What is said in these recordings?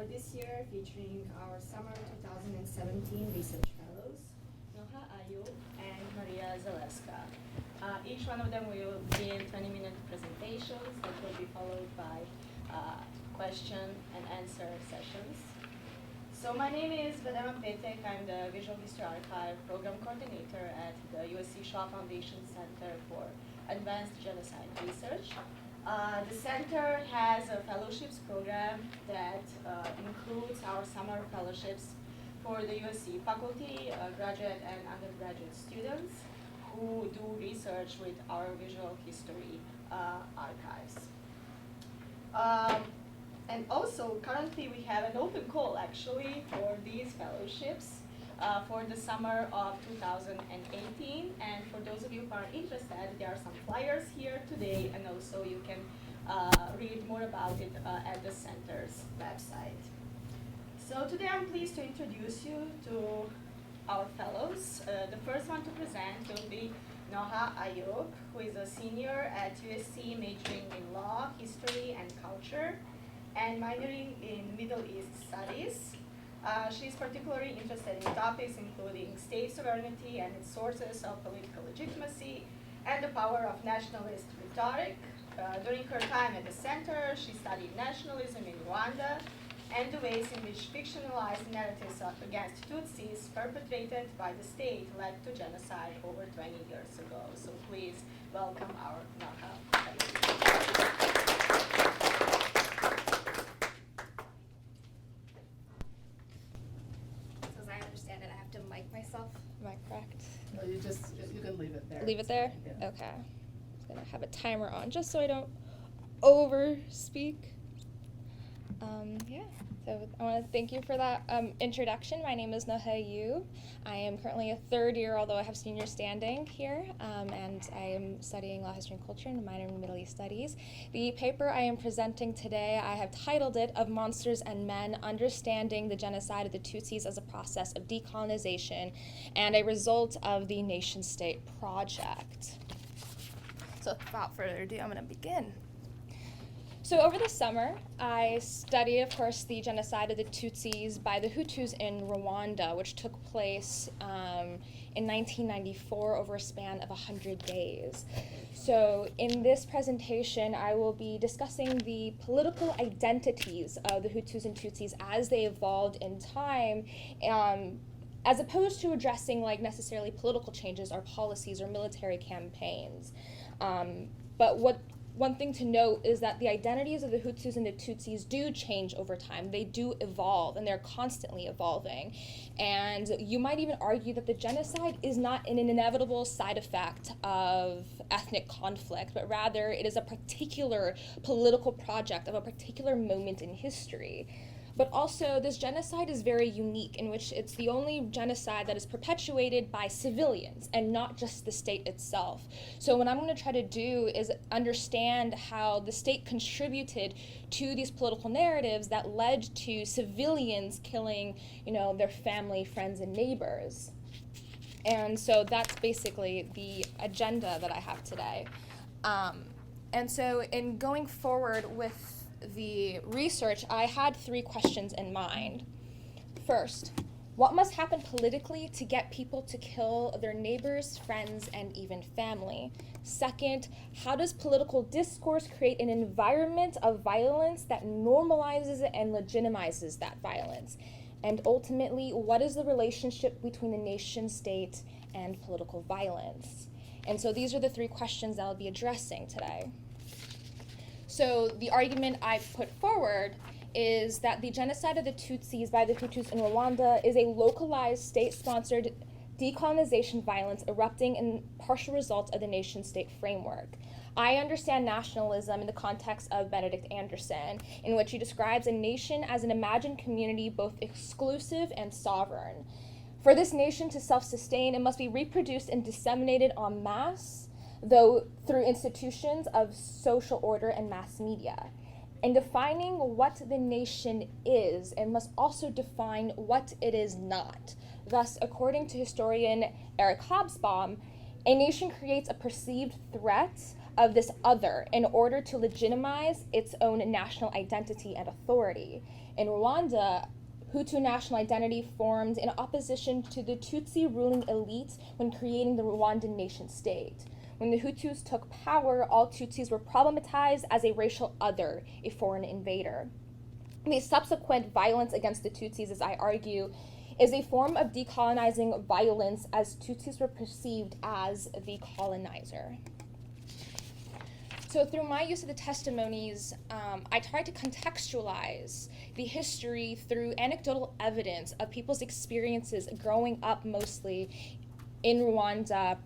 for this year, featuring our summer 2017 research fellows, Noha Ayoub and Maria Zalewska. Each one of them will give 20-minute presentations that will be followed by question and answer sessions. So my name is Vedana Petek. I'm the Visual History Archive Program Coordinator at the USC Shaw Foundation Center for Advanced Genocide Research. The center has a fellowships program that includes our summer fellowships for the USC faculty, graduate and undergraduate students who do research with our visual history archives. And also, currently we have an open call actually for these fellowships for the summer of 2018. And for those of you who are interested, there are some flyers here today, and also you can read more about it at the center's website. So today I'm pleased to introduce you to our fellows. The first one to present will be Noha Ayoub, who is a senior at USC majoring in law, history, and culture, and minoring in Middle East studies. She's particularly interested in topics including state sovereignty and its sources of political legitimacy, and the power of nationalist rhetoric. During her time at the center, she studied nationalism in Rwanda and the ways in which fictionalized narratives against Tutsis perpetrated by the state led to genocide over 20 years ago. So please welcome our Noha. So as I understand it, I have to mic myself. Am I correct? No, you can leave it there. Leave it there? Yeah. Okay. I'm gonna have a timer on just so I don't overspeak. Yeah, so I want to thank you for that introduction. My name is Noha Ayoub. I am currently a third year, although I have senior standing here, and I am studying law, history, and culture and a minor in Middle East studies. The paper I am presenting today, I have titled it Of Monsters and Men, Understanding the Genocide of the Tutsis as a Process of Decolonization and a Result of the Nation-State Project. So without further ado, I'm going to begin. So over the summer, I studied, of course, the genocide of the Tutsis by the Hutus in Rwanda, which took place in 1994 over a span of 100 days. So in this presentation, I will be discussing the political identities of the Hutus and Tutsis as they evolved in time, as opposed to addressing like necessarily political changes or policies or military campaigns. But one thing to note is that the identities of the Hutus and the Tutsis do change over time. They do evolve, and they're constantly evolving. And you might even argue that the genocide is not an inevitable side effect of ethnic conflict, but rather it is a particular political project of a particular moment in history. But also, this genocide is very unique, in which it's the only genocide that is perpetuated by civilians and not just the state itself. So what I'm going to try to do is understand how the state contributed to these political narratives that led to civilians killing, their family, friends, and neighbors. And so that's basically the agenda that I have today. And so in going forward with the research, I had 3 questions in mind. First, what must happen politically to get people to kill their neighbors, friends, and even family? Second, how does political discourse create an environment of violence that normalizes and legitimizes that violence? And ultimately, what is the relationship between the nation state and political violence? And so these are the 3 questions that I'll be addressing today. So the argument I've put forward is that the genocide of the Tutsis by the Hutus in Rwanda is a localized state-sponsored decolonization violence erupting in partial result of the nation-state framework. I understand nationalism in the context of Benedict Anderson, in which he describes a nation as an imagined community both exclusive and sovereign. For this nation to self-sustain, it must be reproduced and disseminated en masse, though through institutions of social order and mass media. In defining what the nation is, it must also define what it is not. Thus, according to historian Eric Hobsbawm, a nation creates a perceived threat of this other in order to legitimize its own national identity and authority. In Rwanda, Hutu national identity formed in opposition to the Tutsi ruling elite when creating the Rwandan nation state. When the Hutus took power, all Tutsis were problematized as a racial other, a foreign invader. The subsequent violence against the Tutsis, as I argue, is a form of decolonizing violence as Tutsis were perceived as the colonizer. So through my use of the testimonies, I tried to contextualize the history through anecdotal evidence of people's experiences growing up mostly in Rwanda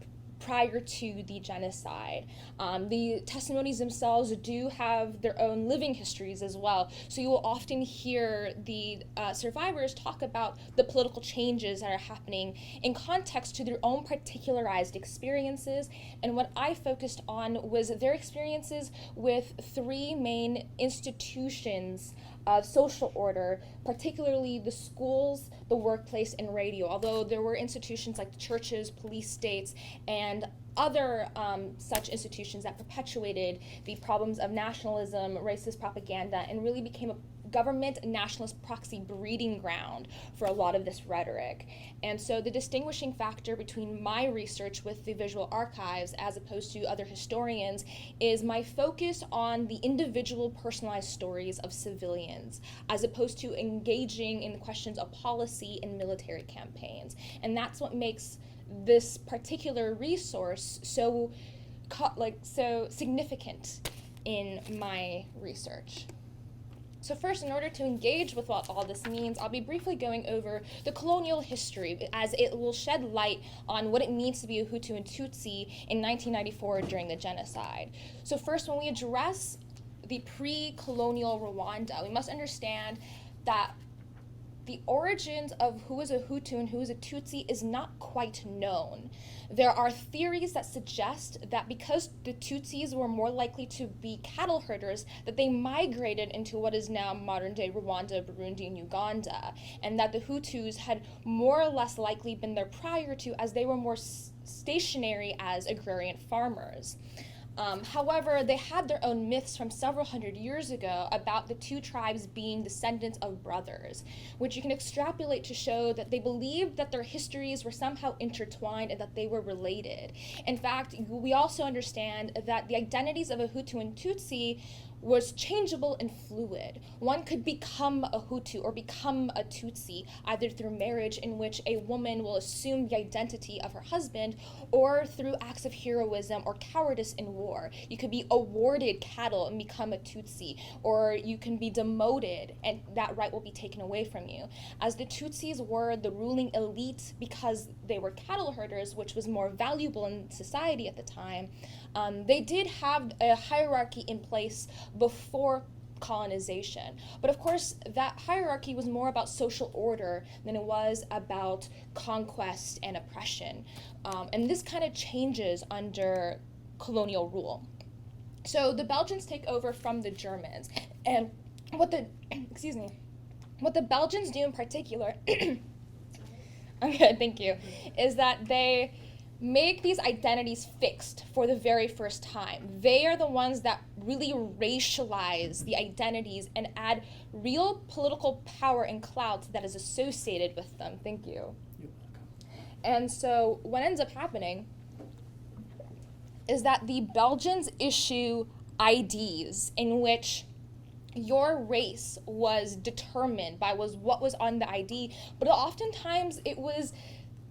prior to the genocide. The testimonies themselves do have their own living histories as well. So you will often hear the survivors talk about the political changes that are happening in context to their own particularized experiences. And what I focused on was their experiences with three main institutions of social order, particularly the schools, the workplace, and radio, although there were institutions like churches, police states, and other such institutions that perpetuated the problems of nationalism, racist propaganda, and really became a government nationalist proxy breeding ground for a lot of this rhetoric. And so the distinguishing factor between my research with the visual archives as opposed to other historians is my focus on the individual personalized stories of civilians as opposed to engaging in the questions of policy and military campaigns. And that's what makes this particular resource so significant in my research. So first, in order to engage with what all this means, I'll be briefly going over the colonial history as it will shed light on what it means to be a Hutu and Tutsi in 1994 during the genocide. So first, when we address the pre-colonial Rwanda, we must understand that the origins of who is a Hutu and who is a Tutsi is not quite known. There are theories that suggest that because the Tutsis were more likely to be cattle herders, that they migrated into what is now modern-day Rwanda, Burundi, and Uganda, and that the Hutus had more or less likely been there prior to, as they were more stationary as agrarian farmers. However, they had their own myths from several hundred years ago about the two tribes being descendants of brothers, which you can extrapolate to show that they believed that their histories were somehow intertwined and that they were related. In fact, we also understand that the identities of a Hutu and Tutsi was changeable and fluid. One could become a Hutu or become a Tutsi, either through marriage, in which a woman will assume the identity of her husband, or through acts of heroism or cowardice in war. You could be awarded cattle and become a Tutsi, or you can be demoted and that right will be taken away from you. As the Tutsis were the ruling elite because they were cattle herders, which was more valuable in society at the time, they did have a hierarchy in place before colonization. But of course, that hierarchy was more about social order than it was about conquest and oppression. And this kind of changes under colonial rule. So the Belgians take over from the Germans. And what the Belgians do in particular, okay, thank you, is that they make these identities fixed for the very first time. They are the ones that really racialize the identities and add real political power and clout that is associated with them. Thank you. You're welcome. And so what ends up happening is that the Belgians issue IDs in which your race was determined by what was on the ID, but oftentimes it was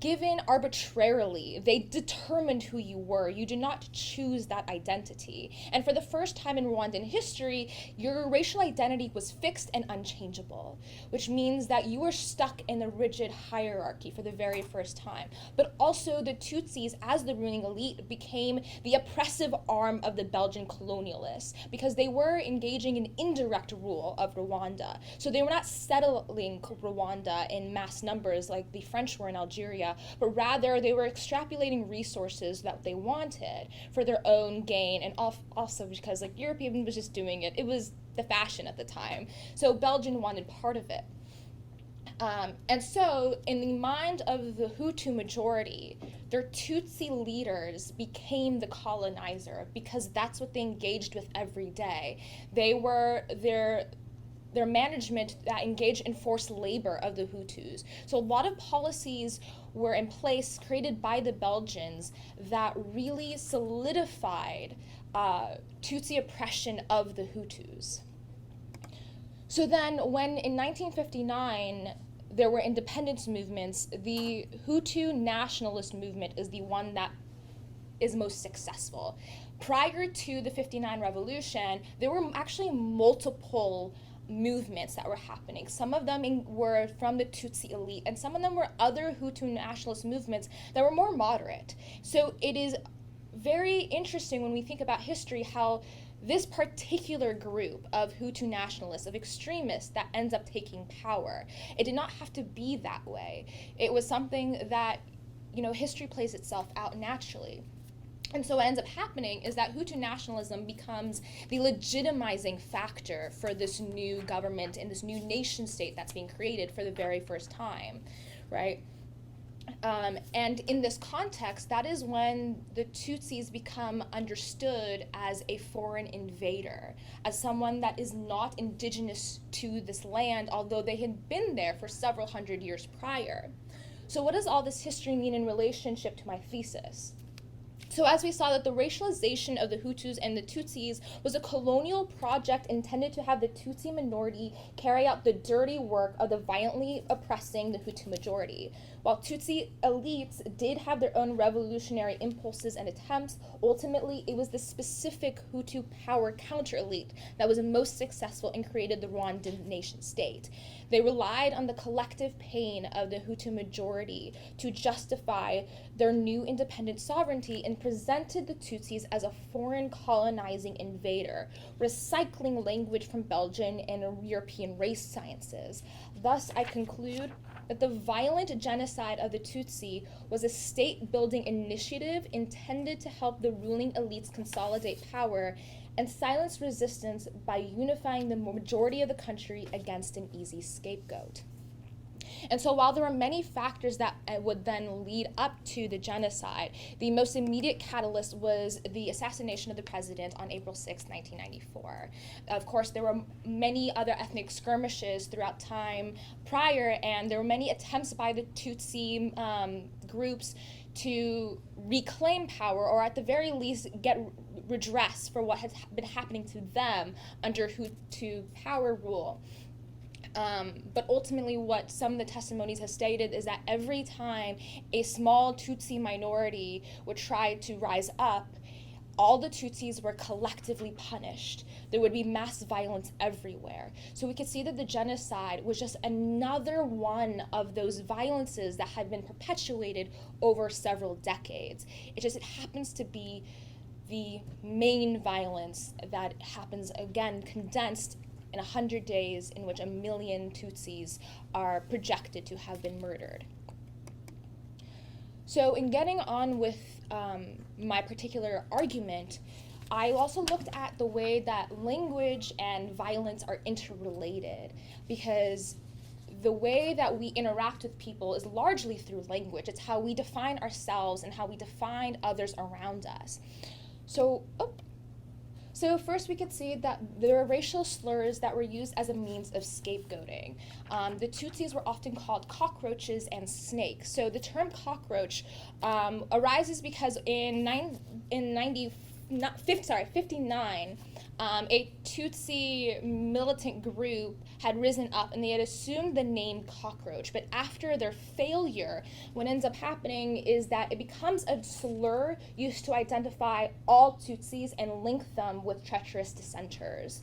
given arbitrarily. They determined who you were. You did not choose that identity. And for the first time in Rwandan history, your racial identity was fixed and unchangeable, which means that you were stuck in a rigid hierarchy for the very first time. But also the Tutsis, as the ruling elite, became the oppressive arm of the Belgian colonialists because they were engaging in indirect rule of Rwanda. So they were not settling Rwanda in mass numbers like the French were in Algeria, but rather they were extrapolating resources that they wanted for their own gain, and also because like European was just doing it. It was the fashion at the time. So Belgium wanted part of it. And so in the mind of the Hutu majority, their Tutsi leaders became the colonizer because that's what they engaged with every day. They were their management that engaged in forced labor of the Hutus. So a lot of policies were in place created by the Belgians that really solidified Tutsi oppression of the Hutus. So then when in 1959 there were independence movements, the Hutu nationalist movement is the one that is most successful. Prior to the 59 revolution, there were actually multiple movements that were happening. Some of them were from the Tutsi elite, and some of them were other Hutu nationalist movements that were more moderate. So it is very interesting when we think about history how this particular group of Hutu nationalists, of extremists that ends up taking power, it did not have to be that way. It was something that, history plays itself out naturally. And so what ends up happening is that Hutu nationalism becomes the legitimizing factor for this new government and this new nation state that's being created for the very first time, right? And in this context, that is when the Tutsis become understood as a foreign invader, as someone that is not indigenous to this land, although they had been there for several hundred years prior. So what does all this history mean in relationship to my thesis? So as we saw that the racialization of the Hutus and the Tutsis was a colonial project intended to have the Tutsi minority carry out the dirty work of the violently oppressing the Hutu majority. While Tutsi elites did have their own revolutionary impulses and attempts, ultimately it was the specific Hutu power counter-elite that was most successful and created the Rwandan nation state. They relied on the collective pain of the Hutu majority to justify their new independent sovereignty and presented the Tutsis as a foreign colonizing invader, recycling language from Belgian and European race sciences. Thus, I conclude that the violent genocide of the Tutsi was a state-building initiative intended to help the ruling elites consolidate power and silence resistance by unifying the majority of the country against an easy scapegoat. And so while there were many factors that would then lead up to the genocide, the most immediate catalyst was the assassination of the president on April 6, 1994. Of course, there were many other ethnic skirmishes throughout time prior, and there were many attempts by the Tutsi groups to reclaim power, or at the very least get redress for what has been happening to them under Hutu power rule. But ultimately what some of the testimonies have stated is that every time a small Tutsi minority would try to rise up, all the Tutsis were collectively punished. There would be mass violence everywhere. So we could see that the genocide was just another one of those violences that had been perpetuated over several decades. It happens to be the main violence that happens, again, condensed in 100 days, in which 1 million Tutsis are projected to have been murdered. So in getting on with my particular argument, I also looked at the way that language and violence are interrelated, because the way that we interact with people is largely through language. It's how we define ourselves and how we define others around us. So first we could see that there are racial slurs that were used as a means of scapegoating. The Tutsis were often called cockroaches and snakes. So the term cockroach arises because in 59, a Tutsi militant group had risen up and they had assumed the name cockroach. But after their failure, what ends up happening is that it becomes a slur used to identify all Tutsis and link them with treacherous dissenters.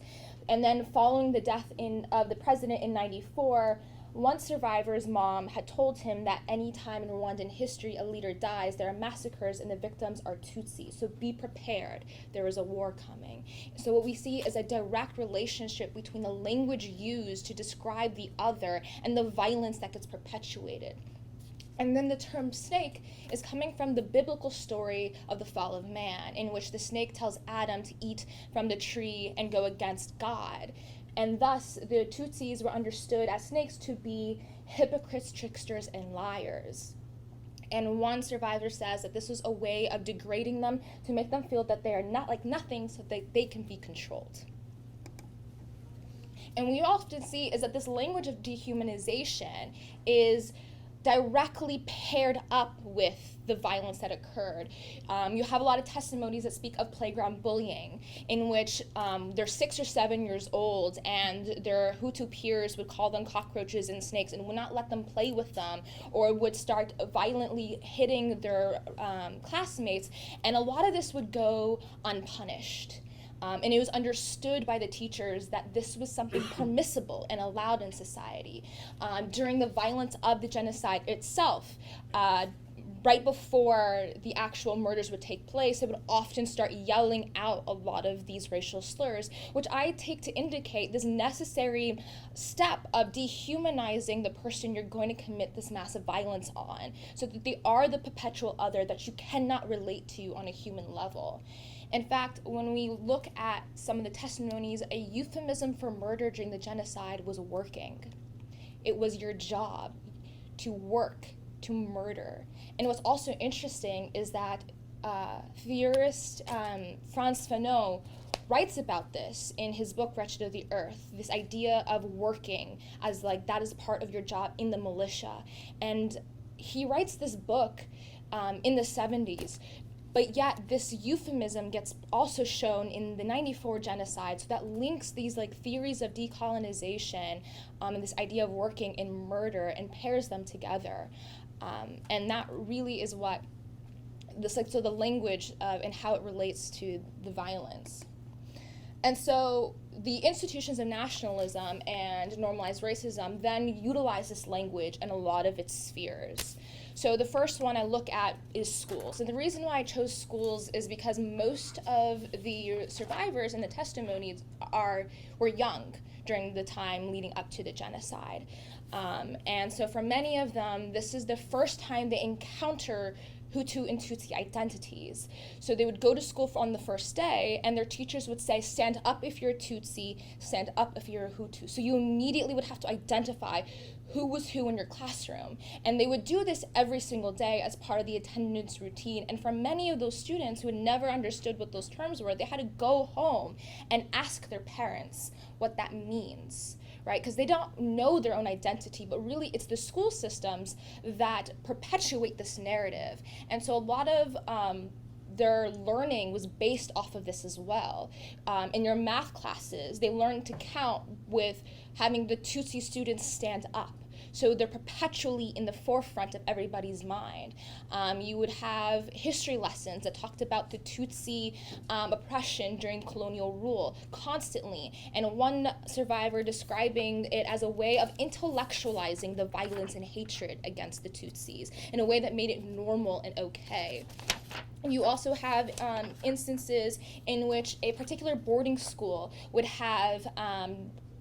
And then following the death of the president in 94, one survivor's mom had told him that any time in Rwandan history a leader dies, there are massacres and the victims are Tutsi. So be prepared. There is a war coming. So what we see is a direct relationship between the language used to describe the other and the violence that gets perpetuated. And then the term snake is coming from the biblical story of the fall of man, in which the snake tells Adam to eat from the tree and go against God. And thus, the Tutsis were understood as snakes to be hypocrites, tricksters, and liars. And one survivor says that this was a way of degrading them to make them feel that they are not like nothing so that they can be controlled. And we often see is that this language of dehumanization is directly paired up with the violence that occurred. You have a lot of testimonies that speak of playground bullying, in which they're 6 or 7 years old and their Hutu peers would call them cockroaches and snakes and would not let them play with them, or would start violently hitting their classmates, and a lot of this would go unpunished. And it was understood by the teachers that this was something permissible and allowed in society. During the violence of the genocide itself, right before the actual murders would take place, they would often start yelling out a lot of these racial slurs, which I take to indicate this necessary step of dehumanizing the person you're going to commit this massive violence on, so that they are the perpetual other that you cannot relate to on a human level. In fact, when we look at some of the testimonies, a euphemism for murder during the genocide was working. It was your job to work, to murder. And what's also interesting is that theorist Frantz Fanon writes about this in his book, Wretched of the Earth, this idea of working as like that is part of your job in the militia. And he writes this book in the 70s. But yet this euphemism gets also shown in the 94 genocide, so that links these like theories of decolonization and this idea of working in murder and pairs them together. And that really is what, so the language and how it relates to the violence. And so the institutions of nationalism and normalized racism then utilize this language in a lot of its spheres. So the first one I look at is schools. And the reason why I chose schools is because most of the survivors in the testimonies were young during the time leading up to the genocide. And so for many of them, this is the first time they encounter Hutu and Tutsi identities. So they would go to school on the first day, and their teachers would say, stand up if you're a Tutsi, stand up if you're a Hutu. So you immediately would have to identify who was who in your classroom. And they would do this every single day as part of the attendance routine. And for many of those students who had never understood what those terms were, they had to go home and ask their parents what that means, right? Because they don't know their own identity, but really it's the school systems that perpetuate this narrative. And so a lot of their learning was based off of this as well. In your math classes, they learned to count with having the Tutsi students stand up. So they're perpetually in the forefront of everybody's mind. You would have history lessons that talked about the Tutsi oppression during colonial rule constantly. And one survivor describing it as a way of intellectualizing the violence and hatred against the Tutsis in a way that made it normal and okay. You also have instances in which a particular boarding school would have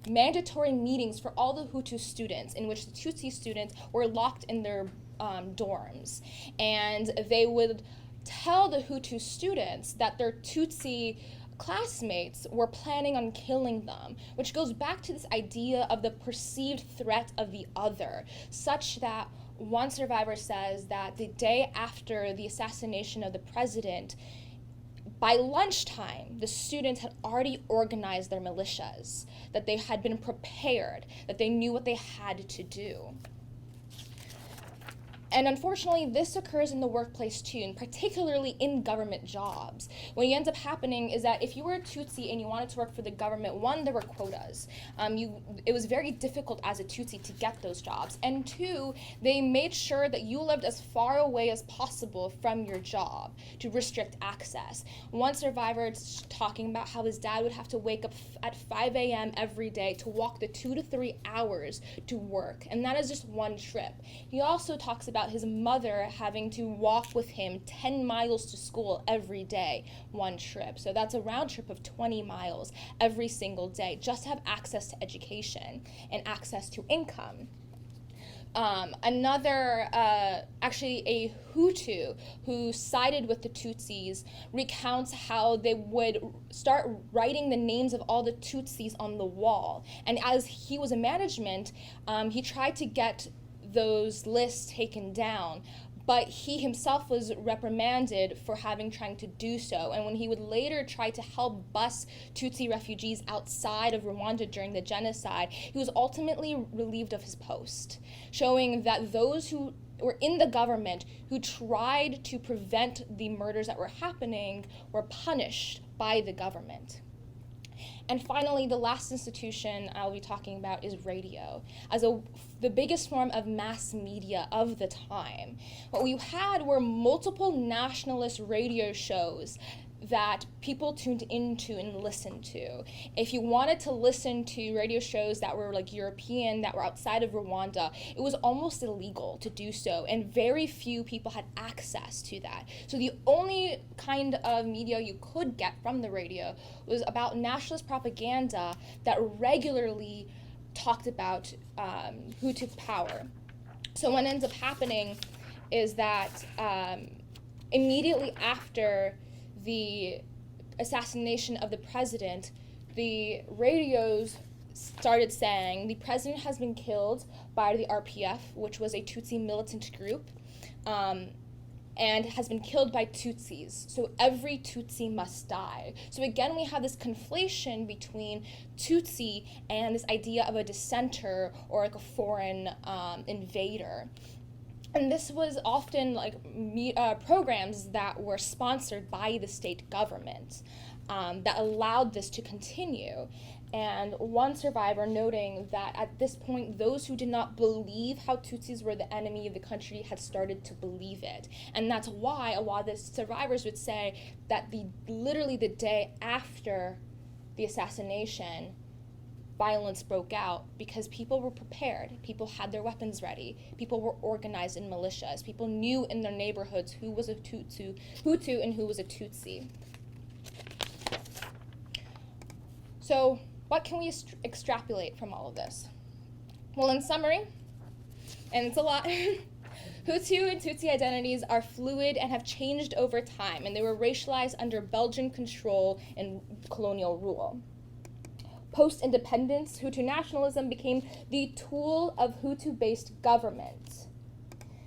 mandatory meetings for all the Hutu students, in which the Tutsi students were locked in their dorms. And they would tell the Hutu students that their Tutsi classmates were planning on killing them, which goes back to this idea of the perceived threat of the other, such that one survivor says that the day after the assassination of the president, by lunchtime, the students had already organized their militias, that they had been prepared, that they knew what they had to do. And unfortunately, this occurs in the workplace too, and particularly in government jobs. What ends up happening is that if you were a Tutsi and you wanted to work for the government, one, there were quotas. It was very difficult as a Tutsi to get those jobs. And two, they made sure that you lived as far away as possible from your job to restrict access. One survivor is talking about how his dad would have to wake up at 5 a.m. every day to walk the 2 to 3 hours to work. And that is just one trip. He also talks about his mother having to walk with him 10 miles to school every day, one trip. So that's a round trip of 20 miles every single day, just to have access to education and access to income. Actually a Hutu who sided with the Tutsis recounts how they would start writing the names of all the Tutsis on the wall. And as he was in management, he tried to get those lists taken down, but he himself was reprimanded for trying to do so. And when he would later try to help bus Tutsi refugees outside of Rwanda during the genocide, he was ultimately relieved of his post, showing that those who were in the government who tried to prevent the murders that were happening were punished by the government. And finally, the last institution I'll be talking about is radio, as the biggest form of mass media of the time. What we had were multiple nationalist radio shows that people tuned into and listened to. If you wanted to listen to radio shows that were like European, that were outside of Rwanda, it was almost illegal to do so, and very few people had access to that. So the only kind of media you could get from the radio was about nationalist propaganda that regularly talked about Hutu power. So what ends up happening is that immediately after the assassination of the president, the radios started saying the president has been killed by the RPF, which was a Tutsi militant group, and has been killed by Tutsis. So every Tutsi must die. So again, we have this conflation between Tutsi and this idea of a dissenter or like a foreign invader. And this was often like programs that were sponsored by the state government that allowed this to continue. And one survivor noting that at this point, those who did not believe how Tutsis were the enemy of the country had started to believe it. And that's why a lot of the survivors would say that literally the day after the assassination, violence broke out because people were prepared, people had their weapons ready, people were organized in militias, people knew in their neighborhoods who was a Hutu and who was a Tutsi. So what can we extrapolate from all of this? Well, in summary, and it's a lot, Hutu and Tutsi identities are fluid and have changed over time, and they were racialized under Belgian control and colonial rule. Post-independence, Hutu nationalism became the tool of Hutu-based government.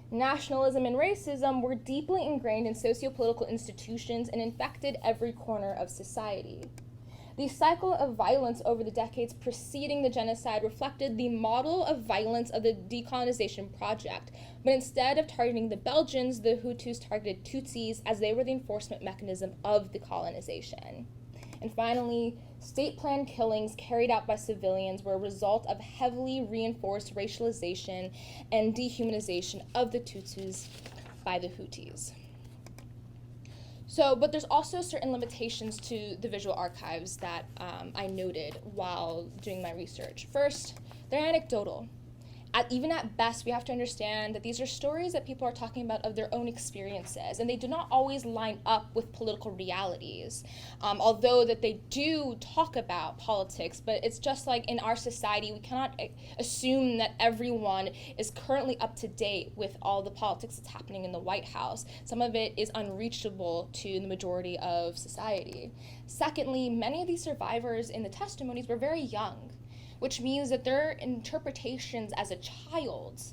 Nationalism and racism were deeply ingrained in socio-political institutions and infected every corner of society. The cycle of violence over the decades preceding the genocide reflected the model of violence of the decolonization project, but instead of targeting the Belgians, the Hutus targeted Tutsis as they were the enforcement mechanism of the colonization. And finally, state-planned killings carried out by civilians were a result of heavily reinforced racialization and dehumanization of the Tutsis by the Hutus. So, but there's also certain limitations to the visual archives that I noted while doing my research. First, they're anecdotal. Even at best, we have to understand that these are stories that people are talking about of their own experiences, and they do not always line up with political realities, although that they do talk about politics, but it's just like in our society, we cannot assume that everyone is currently up to date with all the politics that's happening in the White House. Some of it is unreachable to the majority of society. Secondly, many of these survivors in the testimonies were very young, which means that their interpretations as a child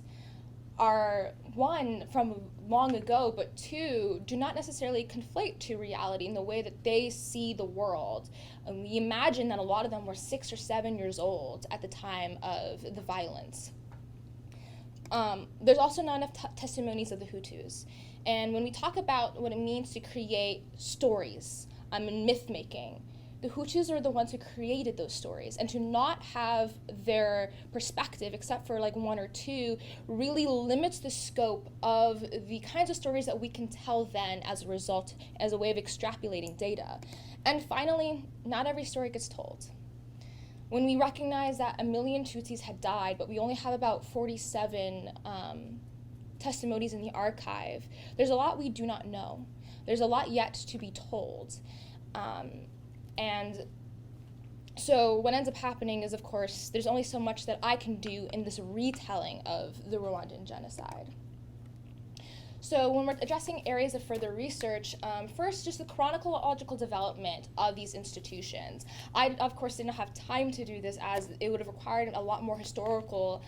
are, one, from long ago, but two, do not necessarily conflate to reality in the way that they see the world. And we imagine that a lot of them were 6 or 7 years old at the time of the violence. There's also not enough testimonies of the Hutus. And when we talk about what it means to create stories and myth-making, the Hutus are the ones who created those stories, and to not have their perspective, except for like one or two, really limits the scope of the kinds of stories that we can tell then as a result, as a way of extrapolating data. And finally, not every story gets told. When we recognize that 1 million Tutsis had died, but we only have about 47 testimonies in the archive, there's a lot we do not know. There's a lot yet to be told. And so what ends up happening is, of course, there's only so much that I can do in this retelling of the Rwandan genocide. So when we're addressing areas of further research, first, just the chronological development of these institutions. I, of course, did not have time to do this as it would have required a lot more historical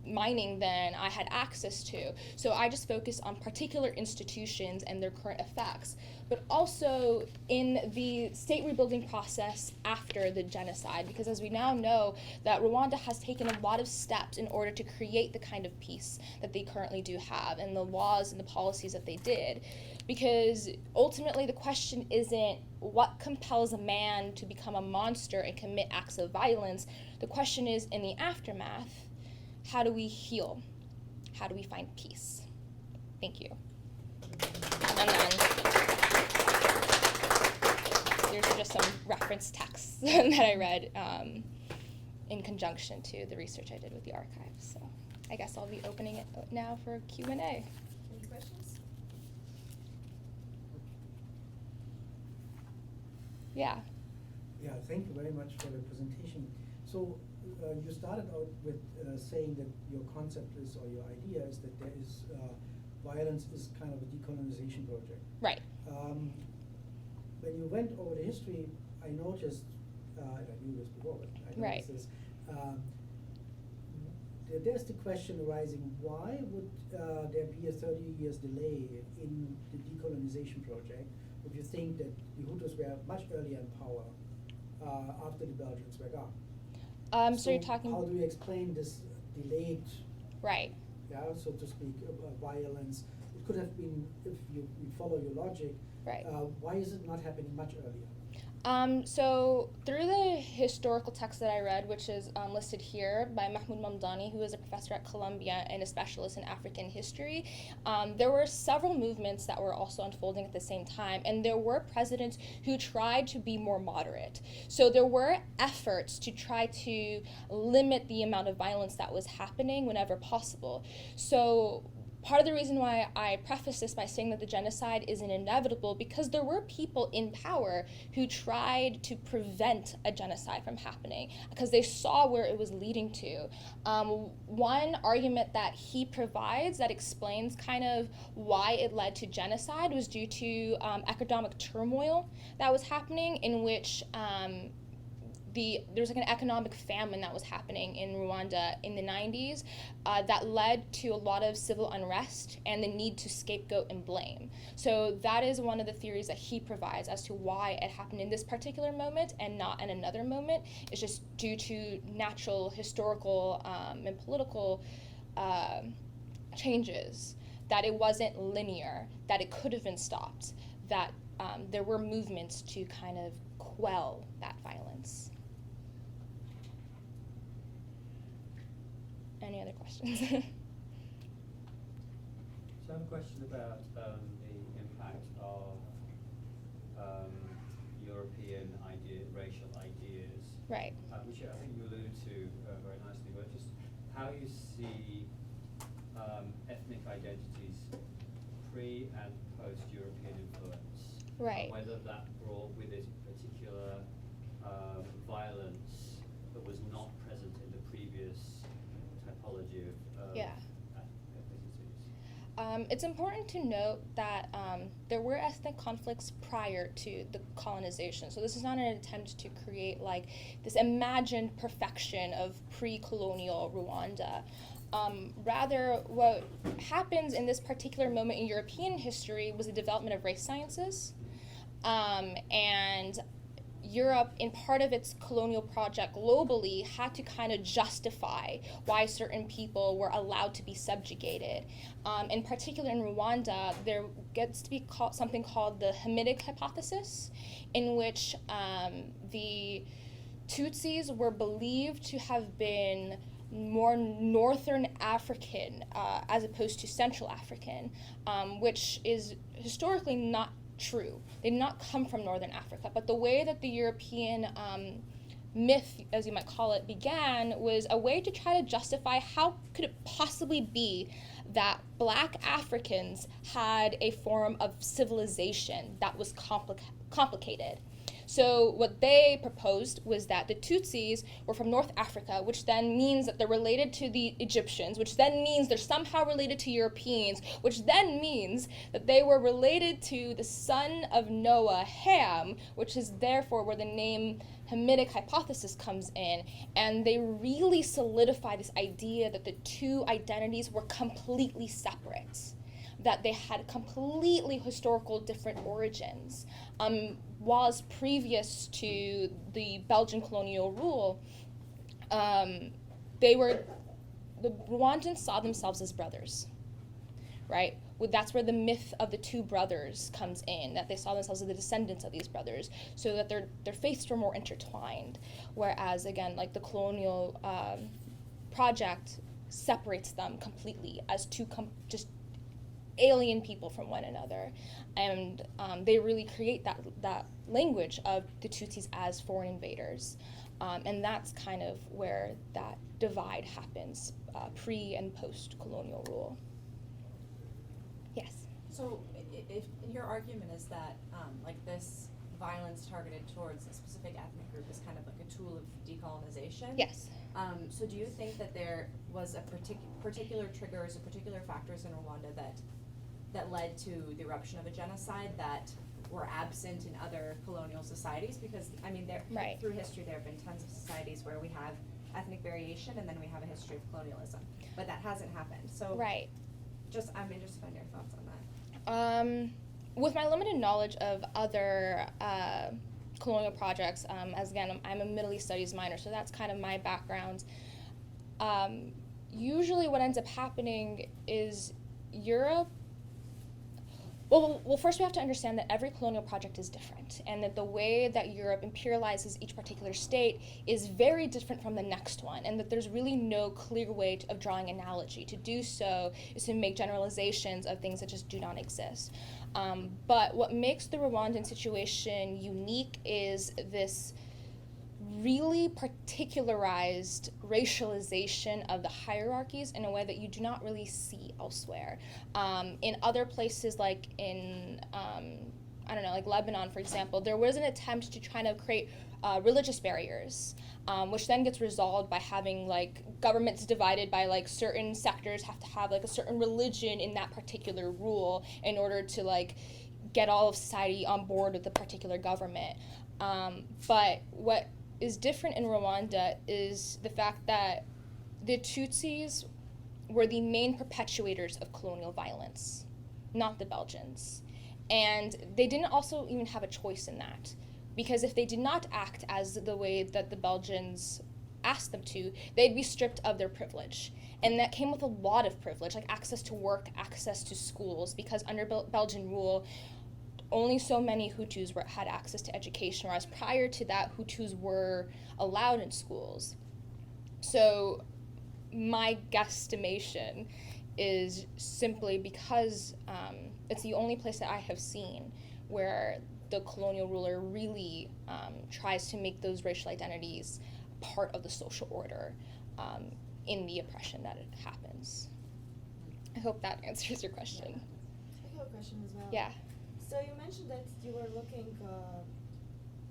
mining than I had access to. So I just focused on particular institutions and their current effects, but also in the state rebuilding process after the genocide, because as we now know, that Rwanda has taken a lot of steps in order to create the kind of peace that they currently do have, and the laws and the policies that they did. Because ultimately the question isn't what compels a man to become a monster and commit acts of violence. The question is, in the aftermath, how do we heal? How do we find peace? Thank you. And then there's just some reference texts that I read in conjunction to the research I did with the archives. So I guess I'll be opening it now for Q&A. Any questions? Yeah. Yeah, thank you very much for the presentation. So you started out with saying that your concept is, or your idea is that there is violence is kind of a decolonization project. Right. When you went over the history, I noticed, and I knew this before, but I noticed this, there's the question arising, why would there be a 30 years delay in the decolonization project if you think that the Hutus were much earlier in power after the Belgians were gone? So you're talking... How do you explain this delayed, right, yeah, so to speak, violence? It could have been, if you follow your logic, right. Why is it not happening much earlier? So through the historical text that I read, which is listed here by Mahmoud Mamdani, who is a professor at Columbia and a specialist in African history, there were several movements that were also unfolding at the same time, and there were presidents who tried to be more moderate. So there were efforts to try to limit the amount of violence that was happening whenever possible. So part of the reason why I preface this by saying that the genocide isn't inevitable, because there were people in power who tried to prevent a genocide from happening because they saw where it was leading to. One argument that he provides that explains kind of why it led to genocide was due to economic turmoil that was happening, in which there was like an economic famine that was happening in Rwanda in the 90s that led to a lot of civil unrest and the need to scapegoat and blame. So that is one of the theories that he provides as to why it happened in this particular moment and not in another moment. It's just due to natural, historical, and political changes, that it wasn't linear, that it could have been stopped, that there were movements to kind of quell that violence. Any other questions? So I have a question about the impact of European racial ideas, Right. Which I think you alluded to very nicely, but just how you see ethnic identities pre- and post-European influence, Right. and whether that brought with it particular violence that was not present in the previous typology of Yeah. ethnicities. It's important to note that there were ethnic conflicts prior to the colonization. So this is not an attempt to create like this imagined perfection of pre-colonial Rwanda. Rather, what happens in this particular moment in European history was the development of race sciences. And Europe, in part of its colonial project globally, had to kind of justify why certain people were allowed to be subjugated. In particular in Rwanda, there gets to be something called the Hamitic hypothesis, in which the Tutsis were believed to have been more Northern African as opposed to Central African, which is historically not true. They did not come from Northern Africa, but the way that the European myth, as you might call it, began was a way to try to justify how could it possibly be that Black Africans had a form of civilization that was complicated. So what they proposed was that the Tutsis were from North Africa, which then means that they're related to the Egyptians, which then means they're somehow related to Europeans, which then means that they were related to the son of Noah, Ham, which is therefore where the name Hamitic hypothesis comes in, and they really solidify this idea that the two identities were completely separate, that they had completely historical different origins. Was previous to the Belgian colonial rule, the Rwandans saw themselves as brothers, right? That's where the myth of the two brothers comes in, that they saw themselves as the descendants of these brothers, so that their faiths were more intertwined. Whereas, again, like the colonial project separates them completely as two just alien people from one another. And they really create that language of the Tutsis as foreign invaders. And that's kind of where that divide happens, pre and post-colonial rule. Yes. So if your argument is that like this violence targeted towards a specific ethnic group is kind of like a tool of decolonization? Yes. So do you think that there was a particular triggers or particular factors in Rwanda that led to the eruption of a genocide that were absent in other colonial societies? Because I mean, Right. through history there have been tons of societies where we have ethnic variation and then we have a history of colonialism, but that hasn't happened. So Right. I'm interested in your thoughts on that. With my limited knowledge of other colonial projects, as again, I'm a Middle East Studies minor, so that's kind of my background. Usually what ends up happening is Europe, well, first we have to understand that every colonial project is different, and that the way that Europe imperializes each particular state is very different from the next one, and that there's really no clear way of drawing analogy. To do so is to make generalizations of things that just do not exist. But what makes the Rwandan situation unique is this really particularized racialization of the hierarchies in a way that you do not really see elsewhere. In other places, like in, I don't know, like Lebanon, for example, there was an attempt to try to create religious barriers, which then gets resolved by having like governments divided by like certain sectors have to have like a certain religion in that particular rule in order to like get all of society on board with the particular government. But what is different in Rwanda is the fact that the Tutsis were the main perpetuators of colonial violence, not the Belgians. And they didn't also even have a choice in that, because if they did not act as the way that the Belgians asked them to, they'd be stripped of their privilege. And that came with a lot of privilege, like access to work, access to schools, because under Belgian rule, only so many Hutus had access to education, whereas prior to that, Hutus were allowed in schools. So my guesstimation is simply because it's the only place that I have seen where the colonial ruler really tries to make those racial identities part of the social order in the oppression that it happens. I hope that answers your question. I have a question as well. Yeah. So you mentioned that you were looking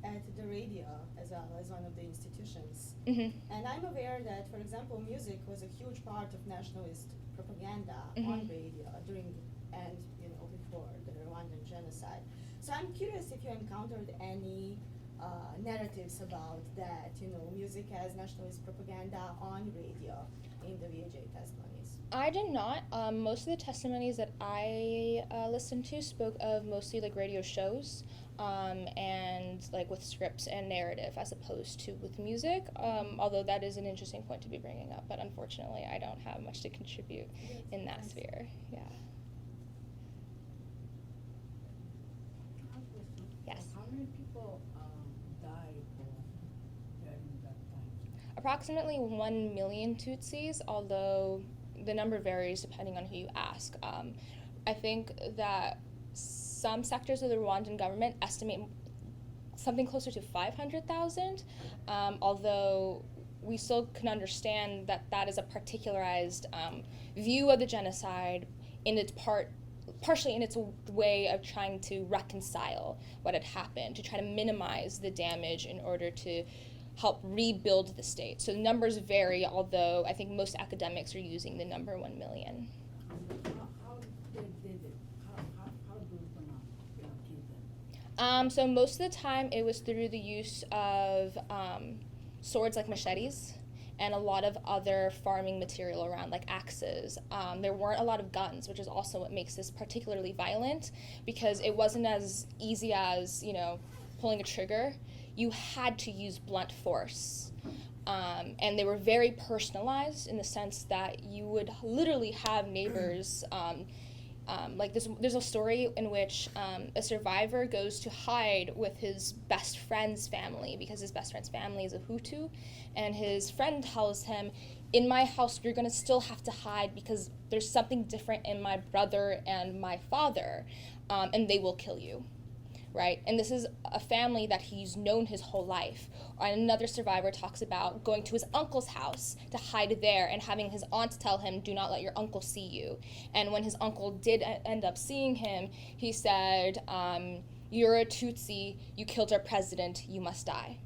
at the radio as well as one of the institutions. Mm-hmm. And I'm aware that, for example, music was a huge part of nationalist propaganda on radio during and before the Rwandan genocide. So I'm curious if you encountered any narratives about that, music as nationalist propaganda on radio in the VAJ testimonies. I did not. Most of the testimonies that I listened to spoke of mostly like radio shows and like with scripts and narrative as opposed to with music, although that is an interesting point to be bringing up, but unfortunately I don't have much to contribute in that sphere. Yeah. Yes. How many people died during that time? Approximately 1 million Tutsis, although the number varies depending on who you ask. I think that some sectors of the Rwandan government estimate something closer to 500,000, although we still can understand that that is a particularized view of the genocide in its part partially in its way of trying to reconcile what had happened, to try to minimize the damage in order to help rebuild the state. So the numbers vary, although I think most academics are using the number 1 million. How they did it? How do you kill them? So most of the time it was through the use of swords like machetes and a lot of other farming material around, like axes. There weren't a lot of guns, which is also what makes this particularly violent, because it wasn't as easy as, pulling a trigger. You had to use blunt force. And they were very personalized in the sense that you would literally have neighbors. Like there's a story in which a survivor goes to hide with his best friend's family because his best friend's family is a Hutu, and his friend tells him, in my house you're going to still have to hide because there's something different in my brother and my father, and they will kill you. Right? And this is a family that he's known his whole life. And another survivor talks about going to his uncle's house to hide there and having his aunt tell him, do not let your uncle see you. And when his uncle did end up seeing him, he said, you're a Tutsi, you killed our president, you must die.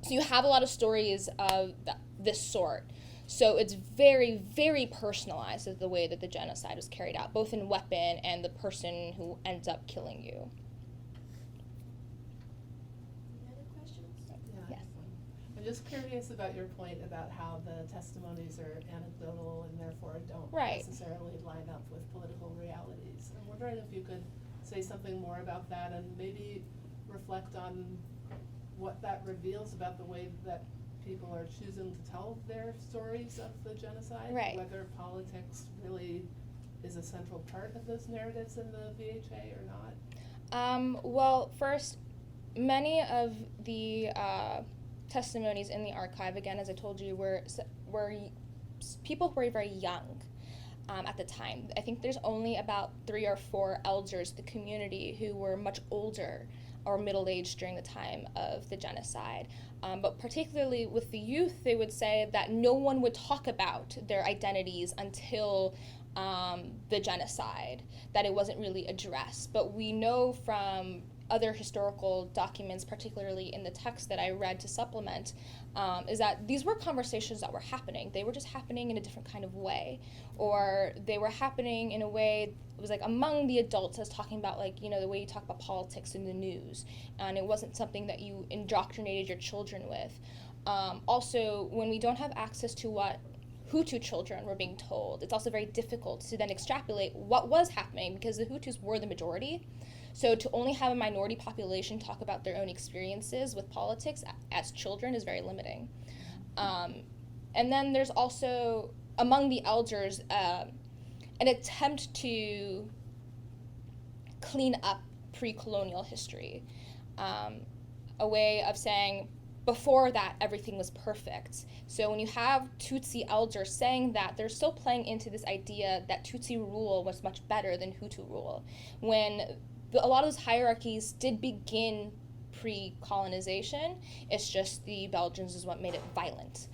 So you have a lot of stories of this sort. So it's very, very personalized as the way that the genocide was carried out, both in weapon and the person who ends up killing you. I'm just curious about your point about how the testimonies are anecdotal and therefore don't necessarily line up with political realities. I'm wondering if you could say something more about that and maybe reflect on what that reveals about the way that people are choosing to tell their stories of the genocide, whether politics really is a central part of those narratives in the VHA or not. Well, first, many of the testimonies in the archive, again, as I told you, were people who were very young at the time. I think there's only about 3 or 4 elders in the community who were much older or middle-aged during the time of the genocide. But particularly with the youth, they would say that no one would talk about their identities until the genocide, that it wasn't really addressed. But we know from other historical documents, particularly in the text that I read to supplement, is that these were conversations that were happening. They were just happening in a different kind of way, or they were happening in a way it was like among the adults, as talking about the way you talk about politics in the news, and it wasn't something that you indoctrinated your children with. Also, when we don't have access to what Hutu children were being told, it's also very difficult to then extrapolate what was happening, because the Hutus were the majority. So to only have a minority population talk about their own experiences with politics as children is very limiting. And then there's also, among the elders, an attempt to clean up pre-colonial history, a way of saying, before that, everything was perfect. So when you have Tutsi elders saying that, they're still playing into this idea that Tutsi rule was much better than Hutu rule, when a lot of those hierarchies did begin pre-colonization. It's just the Belgians is what made it violent.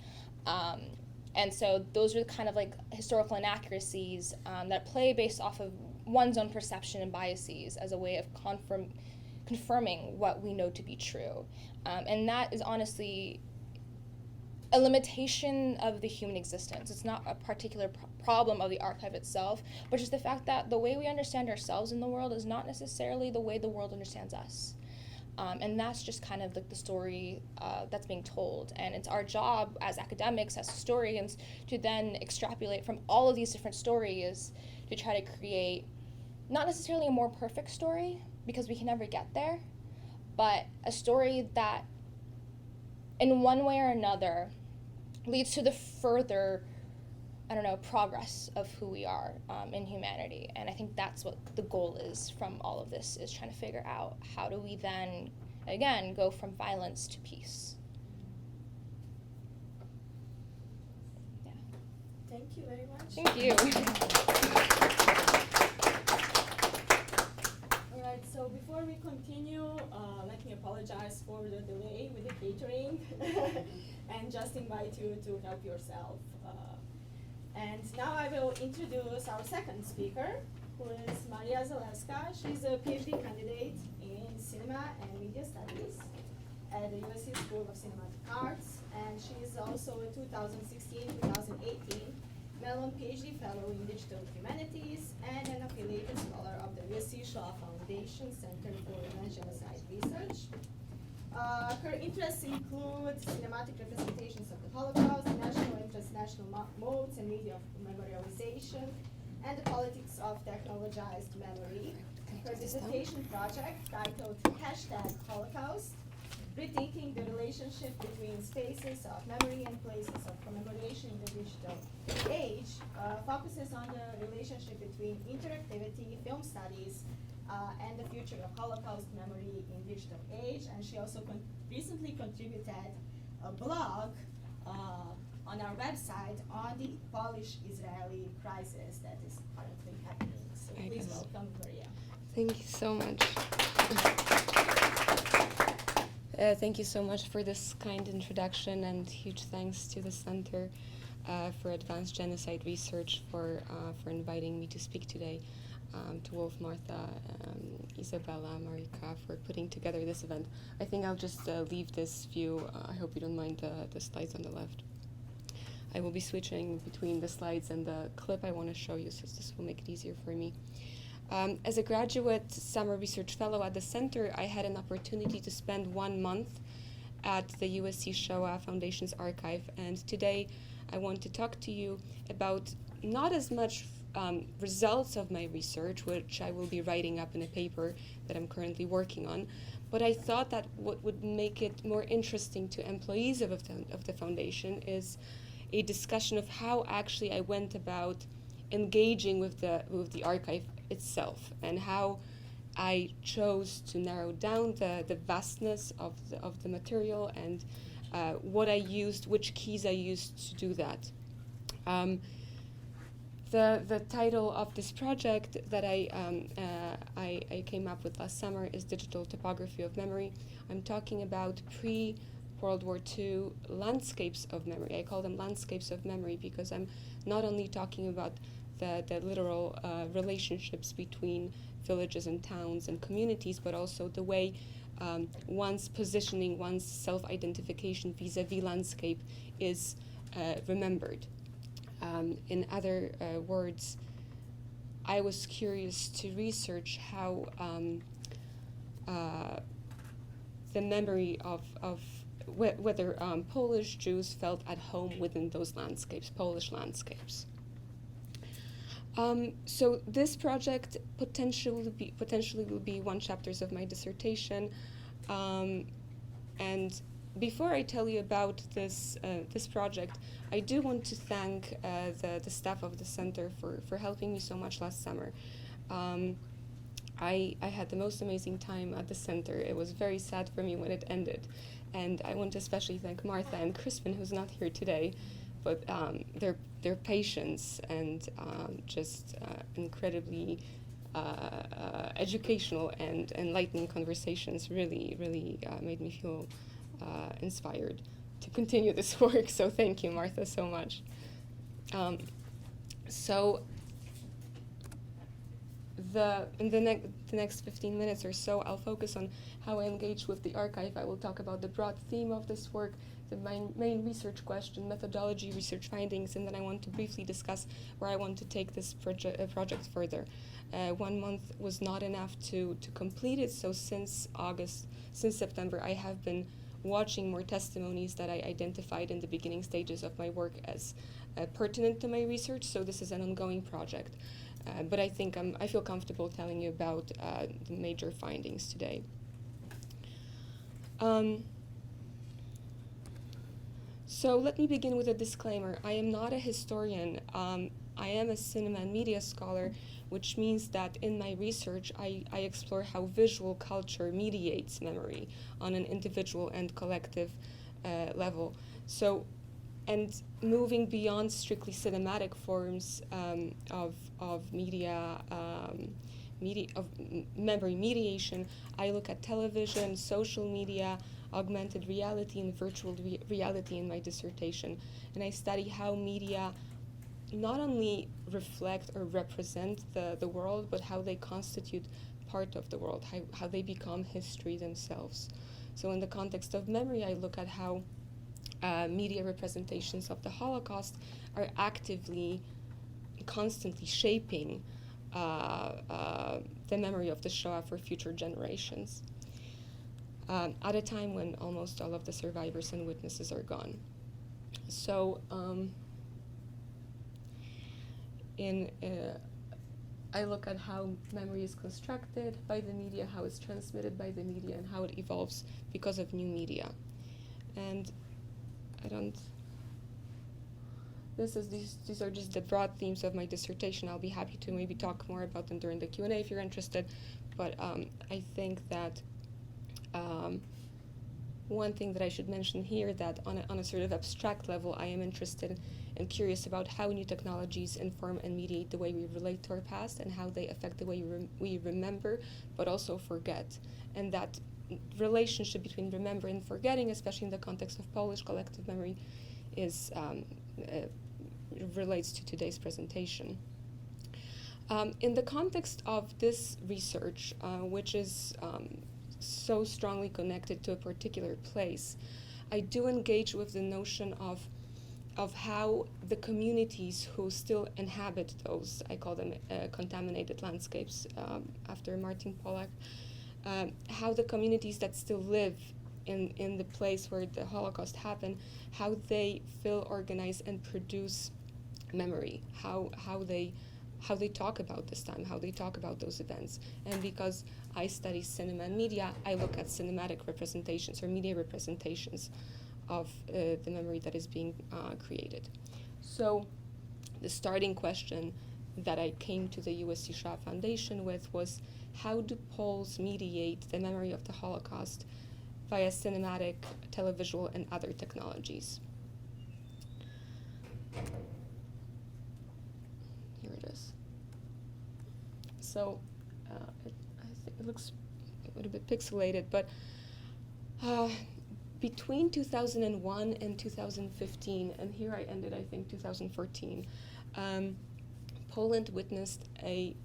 And so those are kind of like historical inaccuracies that play based off of one's own perception and biases as a way of confirming what we know to be true. And that is honestly a limitation of the human existence. It's not a particular problem of the archive itself, but just the fact that the way we understand ourselves in the world is not necessarily the way the world understands us. And that's just kind of like the story that's being told. And it's our job as academics, as historians, to then extrapolate from all of these different stories to try to create not necessarily a more perfect story, because we can never get there, but a story that in one way or another leads to the further, progress of who we are in humanity. And I think that's what the goal is from all of this, is trying to figure out how do we then, again, go from violence to peace. Yeah. Thank you very much. Thank you. All right, so before we continue, let me apologize for the delay with the catering and just invite you to help yourself. And now I will introduce our second speaker, who is Maria Zalewska. She's a PhD candidate in cinema and media studies at the USC School of Cinematic Arts, and she is also a 2016-2018 Mellon PhD Fellow in Digital Humanities and an affiliated scholar of the USC Foundation Center for Advanced Genocide Research. Her interests include cinematic representations of the Holocaust, national and transnational modes and media of memorialization, and the politics of technologized memory. Her dissertation project, titled #Holocaust, Rethinking the Relationship Between Spaces of Memory and Places of Commemoration in the Digital Age, focuses on the relationship between interactivity, film studies, and the future of Holocaust memory in digital age. And she also recently contributed a blog on our website on the Polish-Israeli crisis that is currently happening. So please welcome Maria. Thank you so much. Thank you so much for this kind introduction, and huge thanks to the Center for Advanced Genocide Research for inviting me to speak today, to Wolf, Martha, Isabella, Marika for putting together this event. I think I'll just leave this view. I hope you don't mind the slides on the left. I will be switching between the slides and the clip I want to show you, so this will make it easier for me. As a graduate summer research fellow at the center, I had an opportunity to spend 1 month at the USC Shoah Foundation's archive, and today I want to talk to you about not as much results of my research, which I will be writing up in a paper that I'm currently working on, but I thought that what would make it more interesting to employees of the foundation is a discussion of how actually I went about engaging with the archive itself, and how I chose to narrow down the vastness of the material, and what I used, which keys I used to do that. The title of this project that I came up with last summer is Digital Topography of Memory. I'm talking about pre-World War II landscapes of memory. I call them landscapes of memory because I'm not only talking about the literal relationships between villages and towns and communities, but also the way one's positioning, one's self-identification vis-a-vis landscape is remembered. In other words, I was curious to research how the memory of whether Polish Jews felt at home within those landscapes, Polish landscapes. So this project potentially will be 1 chapter of my dissertation, and before I tell you about this project, I do want to thank the staff of the center for helping me so much last summer. I had the most amazing time at the center. It was very sad for me when it ended, and I want to especially thank Martha and Crispin, who's not here today, but their patience and just incredibly educational and enlightening conversations really made me feel inspired to continue this work. So thank you, Martha, so much. So in the next 15 minutes or so, I'll focus on how I engage with the archive. I will talk about the broad theme of this work, the main research question, methodology, research findings, and then I want to briefly discuss where I want to take this project further. 1 month was not enough to complete it, so since September, I have been watching more testimonies that I identified in the beginning stages of my work as pertinent to my research, so this is an ongoing project. But I think I feel comfortable telling you about the major findings today. So let me begin with a disclaimer. I am not a historian. I am a cinema and media scholar, which means that in my research, I explore how visual culture mediates memory on an individual and collective level. So, and moving beyond strictly cinematic forms of media, of memory mediation, I look at television, social media, augmented reality, and virtual reality in my dissertation. And I study how media not only reflect or represent the world, but how they constitute part of the world, how they become history themselves. So in the context of memory, I look at how media representations of the Holocaust are actively, constantly shaping the memory of the Shoah for future generations, at a time when almost all of the survivors and witnesses are gone. So I look at how memory is constructed by the media, how it's transmitted by the media, and how it evolves because of new media. And these are just the broad themes of my dissertation. I'll be happy to maybe talk more about them during the Q&A if you're interested. But I think that one thing that I should mention here, that on a sort of abstract level, I am interested and curious about how new technologies inform and mediate the way we relate to our past and how they affect the way we remember, but also forget. And that relationship between remember and forgetting, especially in the context of Polish collective memory, is relates to today's presentation. In the context of this research, which is so strongly connected to a particular place, I do engage with the notion of how the communities who still inhabit those, I call them contaminated landscapes after Martin Polak, how the communities that still live in the place where the Holocaust happened, how they feel, organize, and produce memory, how they talk about this time, how they talk about those events. And because I study cinema and media, I look at cinematic representations or media representations of the memory that is being created. So the starting question that I came to the USC Shoah Foundation with was, how do Poles mediate the memory of the Holocaust via cinematic, televisual, and other technologies? Here it is. So I think it looks a little bit pixelated, but between 2001 and 2015, and here I ended, I think, 2014, Poland witnessed a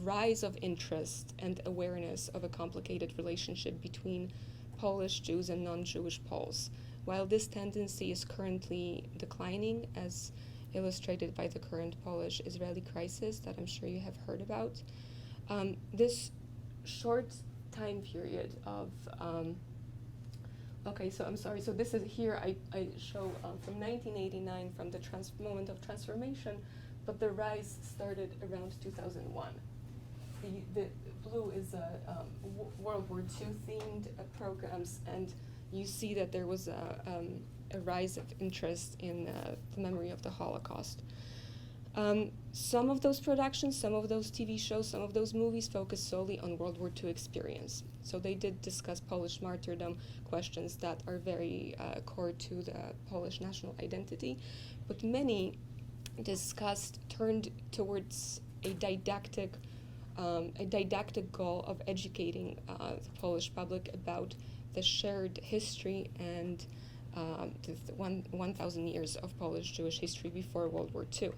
rise of interest and awareness of a complicated relationship between Polish Jews and non-Jewish Poles. While this tendency is currently declining, as illustrated by the current Polish-Israeli crisis that I'm sure you have heard about, this short time period of okay, so I'm sorry. So this is here. I show from 1989, from the moment of transformation, but the rise started around 2001. The blue is World War II themed programs, and you see that there was a rise of interest in the memory of the Holocaust. Some of those productions, some of those TV shows, some of those movies focus solely on World War II experience. So they did discuss Polish martyrdom, questions that are very core to the Polish national identity, but many turned towards a didactic goal of educating the Polish public about the shared history and the 1,000 years of Polish Jewish history before World War II.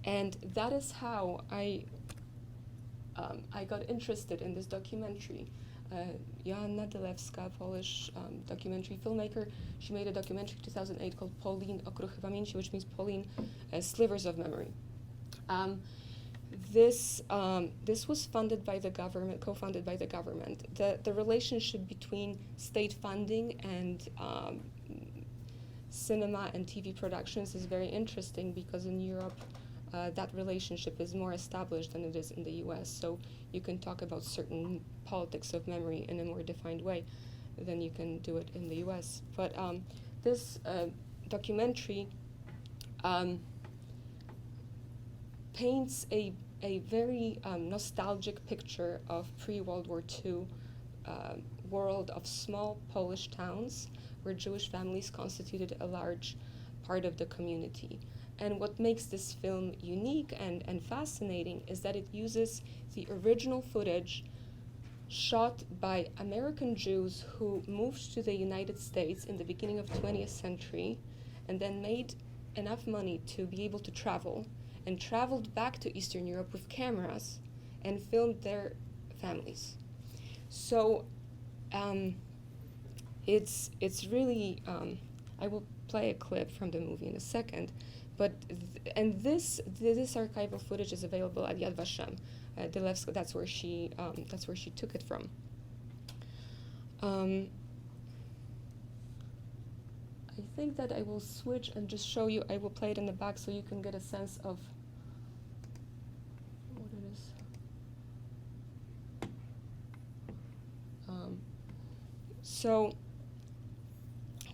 And that is how I got interested in this documentary. Joanna Zalewska, Polish documentary filmmaker, she made a documentary in 2008 called Polin Okruchy Pamięci, which means Polin, Slivers of Memory. This was funded by the government, co-funded by the government. The relationship between state funding and cinema and TV productions is very interesting, because in Europe that relationship is more established than it is in the US. So you can talk about certain politics of memory in a more defined way than you can do it in the US. But this documentary paints a very nostalgic picture of pre-World War II world of small Polish towns where Jewish families constituted a large part of the community. And what makes this film unique and fascinating is that it uses the original footage shot by American Jews who moved to the United States in the beginning of 20th century and then made enough money to be able to travel, and traveled back to Eastern Europe with cameras and filmed their families. So it's really, I will play a clip from the movie in a second, but this archival footage is available at Yad Vashem. Zalewska, that's where she took it from. I think that I will switch and just show you. I will play it in the back so you can get a sense of what it is. So,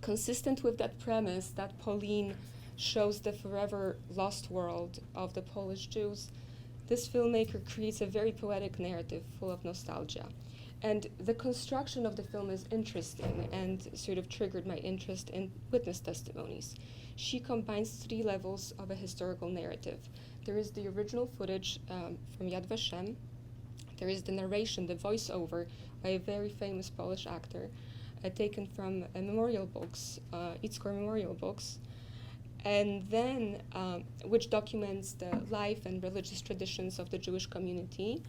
consistent with that premise that Pauline shows the forever lost world of the Polish Jews, this filmmaker creates a very poetic narrative full of nostalgia. And the construction of the film is interesting and sort of triggered my interest in witness testimonies. She combines 3 levels of a historical narrative. There is the original footage from Yad Vashem. There is the narration, the voiceover by a very famous Polish actor, taken from memorial books, Itzkor memorial books, and then which documents the life and religious traditions of the Jewish community,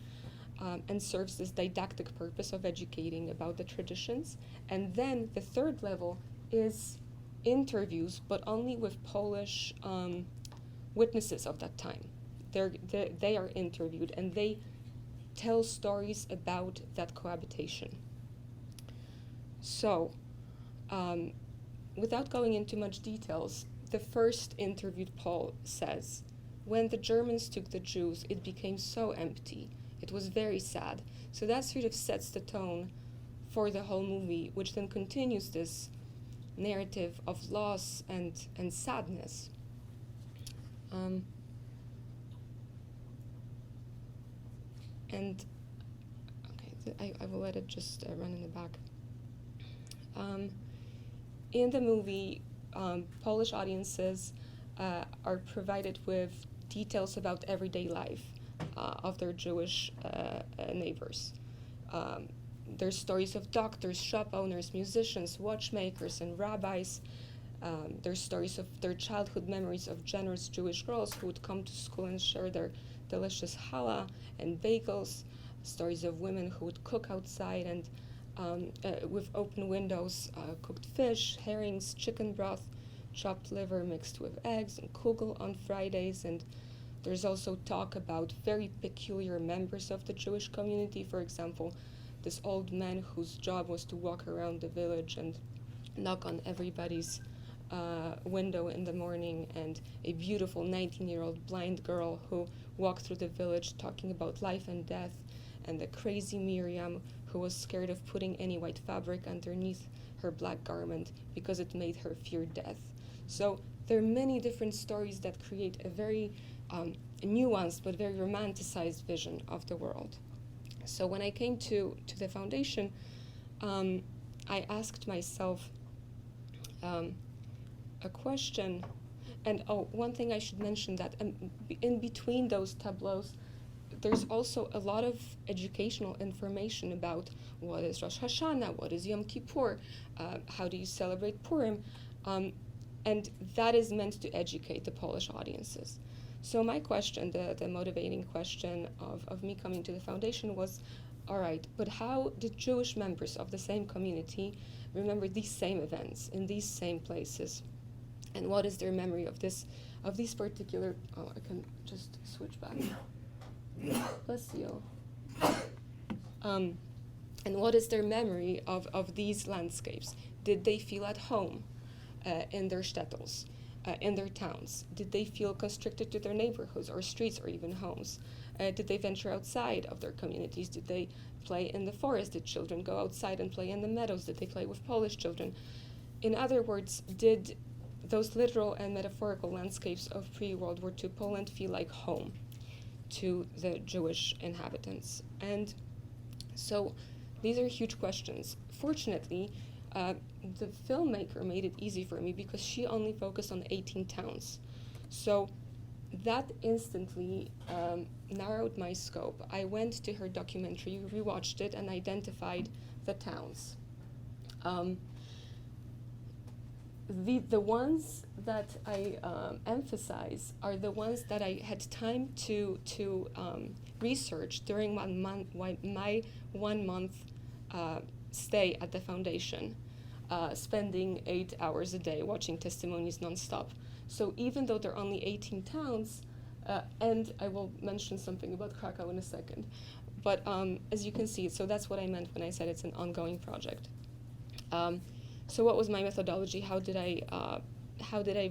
and serves this didactic purpose of educating about the traditions. And then the 3rd level is interviews, but only with Polish witnesses of that time. They are interviewed and they tell stories about that cohabitation. So, without going into much details, the first interviewed Pole says, "When the Germans took the Jews, it became so empty. It was very sad." So that sort of sets the tone for the whole movie, which then continues this narrative of loss and sadness. I will let it just run in the back. In the movie, Polish audiences are provided with details about everyday life of their Jewish neighbors. There's stories of doctors, shop owners, musicians, watchmakers, and rabbis. There's stories of their childhood memories of generous Jewish girls who would come to school and share their delicious challah and bagels. Stories of women who would cook outside and with open windows, cooked fish, herrings, chicken broth, chopped liver mixed with eggs, and kugel on Fridays. And there's also talk about very peculiar members of the Jewish community. For example, this old man whose job was to walk around the village and knock on everybody's window in the morning, and a beautiful 19-year-old blind girl who walked through the village talking about life and death, and the crazy Miriam who was scared of putting any white fabric underneath her black garment because it made her fear death. So there are many different stories that create a very nuanced but very romanticized vision of the world. So when I came to the foundation, I asked myself a question. And one thing I should mention, that in between those tableaus, there's also a lot of educational information about what is Rosh Hashanah, what is Yom Kippur, how do you celebrate Purim, and that is meant to educate the Polish audiences. So my question, the motivating question of me coming to the foundation was, all right, but how did Jewish members of the same community remember these same events in these same places? And what is their memory of these particular, I can just switch back. Bless you. And what is their memory of these landscapes? Did they feel at home in their shtetls, in their towns? Did they feel constricted to their neighborhoods or streets or even homes? Did they venture outside of their communities? Did they play in the forest? Did children go outside and play in the meadows? Did they play with Polish children? In other words, did those literal and metaphorical landscapes of pre-World War II Poland feel like home to the Jewish inhabitants? And so these are huge questions. Fortunately, the filmmaker made it easy for me because she only focused on 18 towns. So that instantly narrowed my scope. I went to her documentary, rewatched it, and identified the towns. the ones that I emphasize are the ones that I had time to research during my 1 month stay at the foundation, spending 8 hours a day watching testimonies nonstop. So even though there are only 18 towns, and I will mention something about Krakow in a second, but as you can see, so that's what I meant when I said it's an ongoing project. So what was my methodology? How did I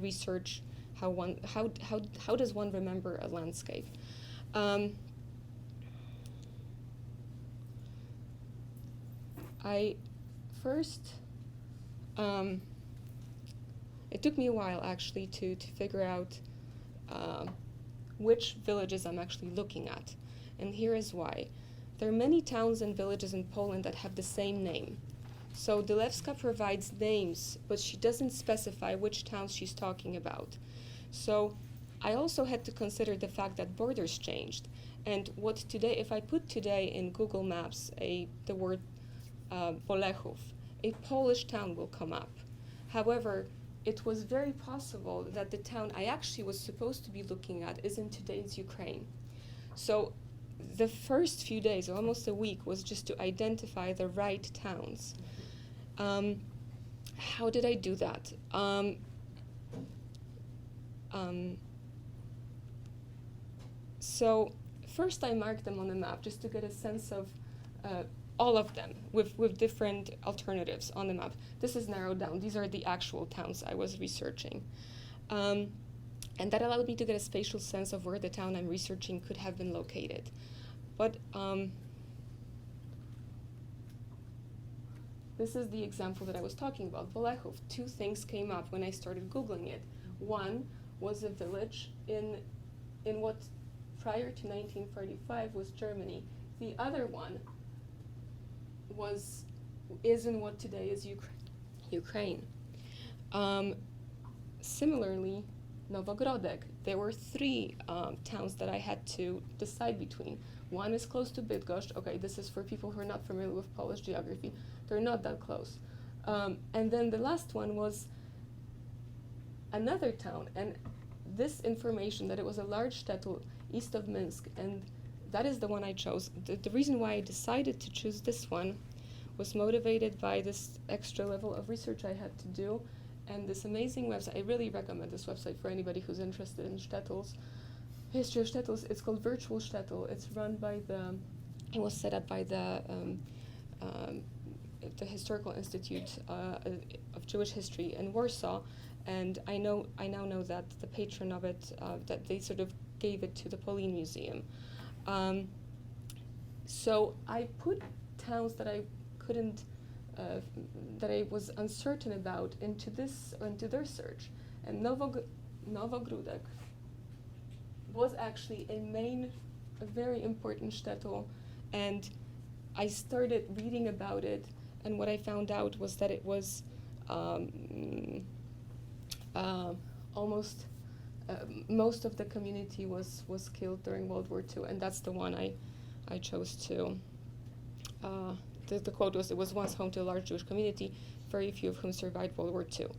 research how does one remember a landscape? I first it took me a while actually to figure out which villages I'm actually looking at, and here is why. There are many towns and villages in Poland that have the same name. So Zalewska provides names, but she doesn't specify which towns she's talking about. So I also had to consider the fact that borders changed, and what today, if I put today in Google Maps the word Bolechów, a Polish town will come up. However, it was very possible that the town I actually was supposed to be looking at is in today's Ukraine. So the first few days, almost a week, was just to identify the right towns. How did I do that? So first I marked them on the map just to get a sense of all of them with different alternatives on the map. This is narrowed down. These are the actual towns I was researching. And that allowed me to get a spatial sense of where the town I'm researching could have been located. But this is the example that I was talking about, Bolechów. Two things came up when I started Googling it. One was a village in what prior to 1945 was Germany. The other one is in what today is Ukraine. Similarly, Nowogrodzek. There were three towns that I had to decide between. One is close to Bydgoszcz. Okay, this is for people who are not familiar with Polish geography. They're not that close. And then the last one was another town, and this information that it was a large shtetl east of Minsk, and that is the one I chose. The reason why I decided to choose this one was motivated by this extra level of research I had to do, and this amazing website. I really recommend this website for anybody who's interested in shtetls. History of shtetls. It's called Virtual Shtetl. It's run by it was set up by the Historical Institute of Jewish History in Warsaw, and I now know that the patron of it, that they sort of gave it to the Polin Museum. So I put towns that I couldn't, that I was uncertain about into their search, and Nowogrodzek was actually a very important shtetl, and I started reading about it, and what I found out was that it was almost most of the community was killed during World War II, and that's the one I chose to. The quote was, "It was once home to a large Jewish community, very few of whom survived World War II."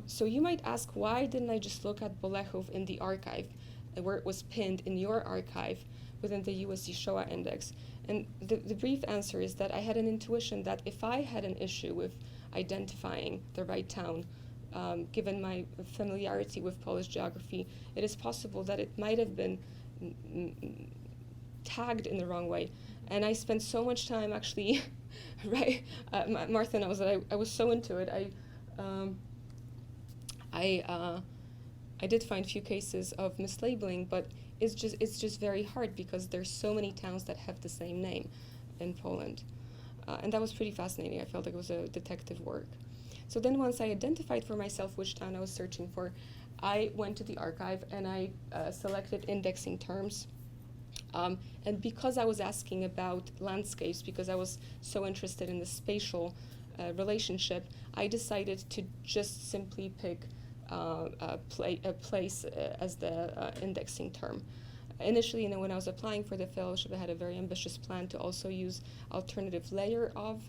So you might ask, why didn't I just look at Bolechów in the archive, where it was pinned in your archive within the USC Shoah Index? And the brief answer is that I had an intuition that if I had an issue with identifying the right town, given my familiarity with Polish geography, it is possible that it might have been tagged in the wrong way. And I spent so much time actually, right? Martha knows that I was so into it. I did find a few cases of mislabeling, but it's just very hard because there's so many towns that have the same name in Poland. And that was pretty fascinating. I felt like it was a detective work. So then once I identified for myself which town I was searching for, I went to the archive and I selected indexing terms. And because I was asking about landscapes, because I was so interested in the spatial relationship, I decided to just simply pick a place as the indexing term. initially, when I was applying for the fellowship, I had a very ambitious plan to also use alternative layer of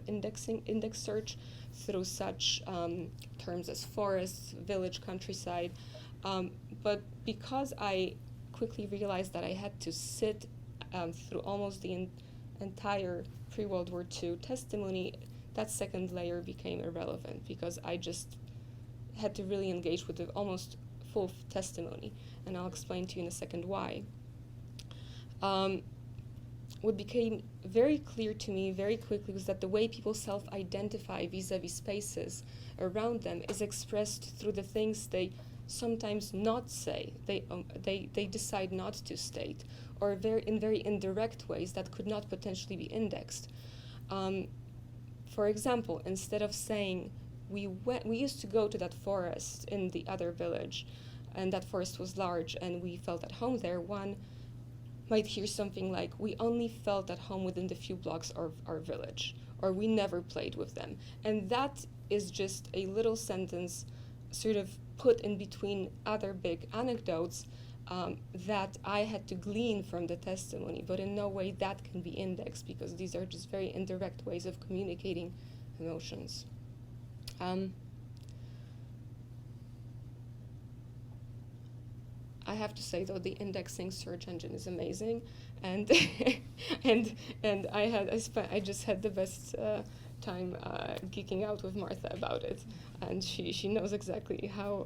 index search through such terms as forests, village, countryside. But because I quickly realized that I had to sit through almost the entire pre-World War II testimony, that second layer became irrelevant because I just had to really engage with the almost full testimony, and I'll explain to you in a second why. What became very clear to me very quickly was that the way people self-identify vis-a-vis spaces around them is expressed through the things they sometimes not say, they decide not to state, or in very indirect ways that could not potentially be indexed. For example, instead of saying, we used to go to that forest in the other village, and that forest was large, and we felt at home there, one might hear something like, we only felt at home within the few blocks of our village, or we never played with them. And that is just a little sentence sort of put in between other big anecdotes that I had to glean from the testimony, but in no way that can be indexed because these are just very indirect ways of communicating emotions. I have to say though, the indexing search engine is amazing, and I just had the best time geeking out with Martha about it, and she knows exactly how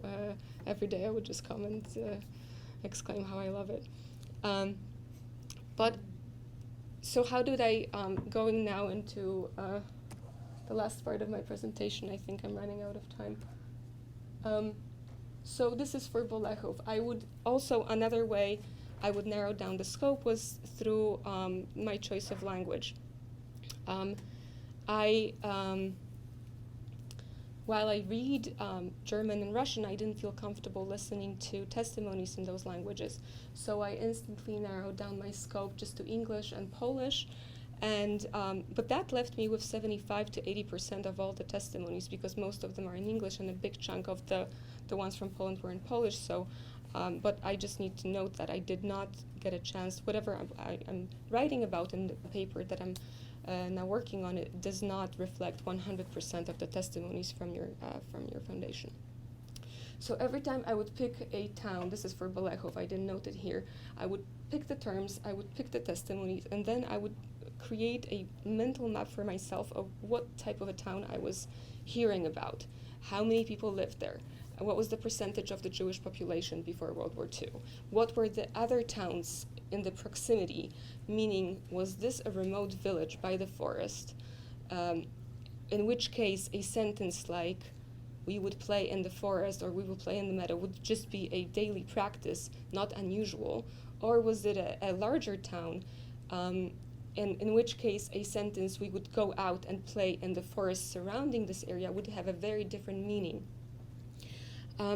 every day I would just come and exclaim how I love it. But so how did I going now into the last part of my presentation? I think I'm running out of time. So this is for Bolechov. I would also, another way I would narrow down the scope was through my choice of language. While I read German and Russian, I didn't feel comfortable listening to testimonies in those languages. So I instantly narrowed down my scope just to English and Polish. And but that left me with 75 to 80% of all the testimonies because most of them are in English and a big chunk of the ones from Poland were in Polish. So, but I just need to note that I did not get a chance, whatever I'm writing about in the paper that I'm now working on, it does not reflect 100% of the testimonies from your foundation. So every time I would pick a town, this is for Bolechov, I didn't note it here, I would pick the terms, I would pick the testimonies, and then I would create a mental map for myself of what type of a town I was hearing about, how many people lived there, what was the percentage of the Jewish population before World War II, what were the other towns in the proximity, meaning was this a remote village by the forest, in which case a sentence like we would play in the forest or we would play in the meadow would just be a daily practice, not unusual, or was it a larger town, in which case a sentence we would go out and play in the forest surrounding this area would have a very different meaning.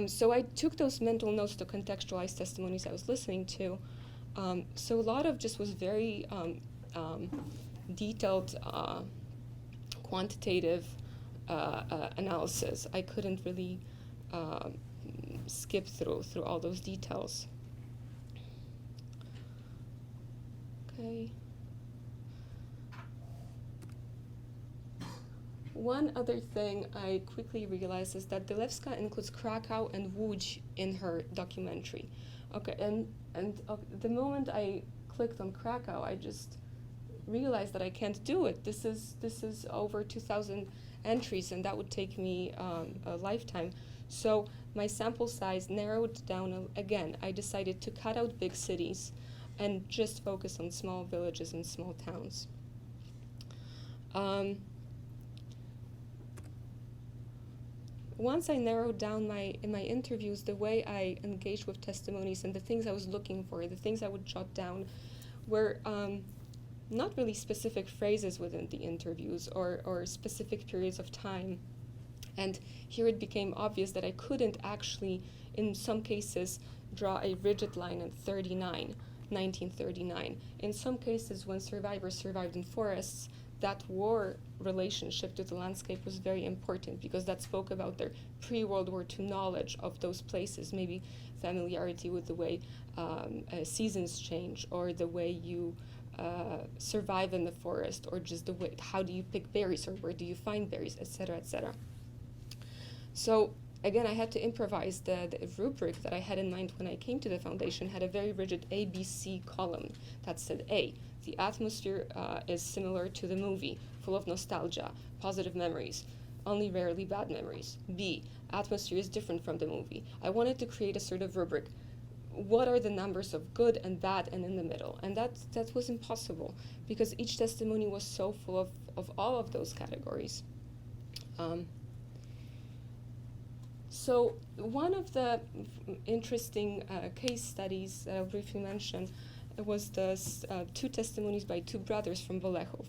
So I took those mental notes to contextualize testimonies I was listening to. So a lot of just was very detailed, quantitative analysis. I couldn't really skip through all those details. Okay. One other thing I quickly realized is that Zalewska includes Krakow and Łódź in her documentary. Okay, and the moment I clicked on Krakow, I just realized that I can't do it. This is over 2,000 entries, and that would take me a lifetime. So my sample size narrowed down again. I decided to cut out big cities and just focus on small villages and small towns. Once I narrowed down in my interviews, the way I engaged with testimonies and the things I was looking for, the things I would jot down, were not really specific phrases within the interviews or specific periods of time. And here it became obvious that I couldn't actually, in some cases, draw a rigid line at 1939. In some cases, when survivors survived in forests, that war relationship to the landscape was very important, because that spoke about their pre-World War II knowledge of those places, maybe familiarity with the way seasons change, or the way you survive in the forest, or just the way, how do you pick berries, or where do you find berries, etc., etc. So again, I had to improvise. The rubric that I had in mind when I came to the foundation had a very rigid ABC column that said A, the atmosphere is similar to the movie, full of nostalgia, positive memories, only rarely bad memories. B, atmosphere is different from the movie. I wanted to create a sort of rubric. What are the numbers of good and bad and in the middle? And that was impossible, because each testimony was so full of all of those categories. So one of the interesting case studies that I'll briefly mention was the two testimonies by two brothers from Bolechów.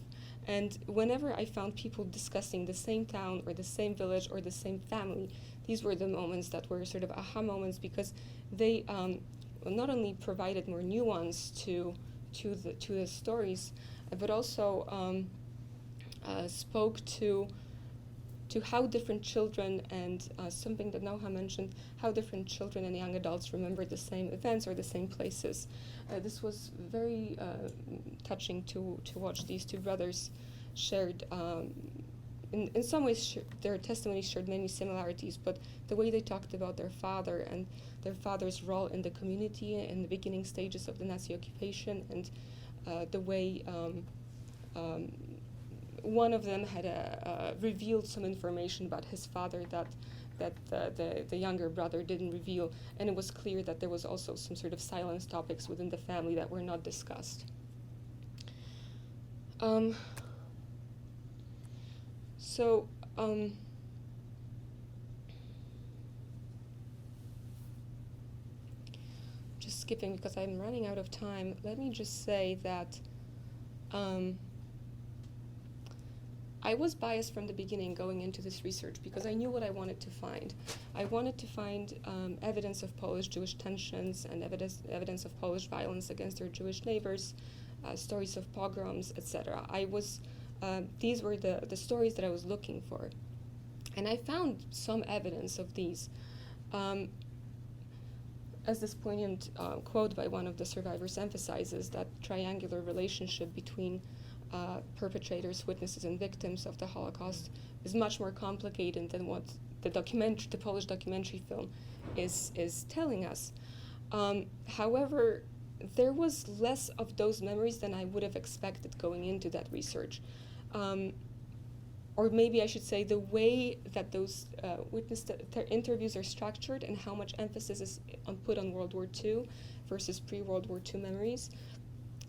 And whenever I found people discussing the same town or the same village or the same family, these were the moments that were sort of aha moments, because they not only provided more nuance to the stories, but also spoke to how different children, and something that Noha mentioned, how different children and young adults remember the same events or the same places. This was very touching to watch these two brothers shared. In some ways, their testimonies shared many similarities, but the way they talked about their father and their father's role in the community in the beginning stages of the Nazi occupation, and the way one of them had revealed some information about his father that the younger brother didn't reveal, and it was clear that there was also some sort of silence topics within the family that were not discussed. Just skipping because I'm running out of time, let me just say that I was biased from the beginning going into this research, because I knew what I wanted to find. I wanted to find evidence of Polish-Jewish tensions and evidence of Polish violence against their Jewish neighbors, stories of pogroms, etc. These were the stories that I was looking for. And I found some evidence of these. As this poignant quote by one of the survivors emphasizes, that triangular relationship between perpetrators, witnesses, and victims of the Holocaust is much more complicated than what the Polish documentary film is telling us. However, there was less of those memories than I would have expected going into that research. Or maybe I should say the way that those witness interviews are structured and how much emphasis is put on World War II versus pre-World War II memories,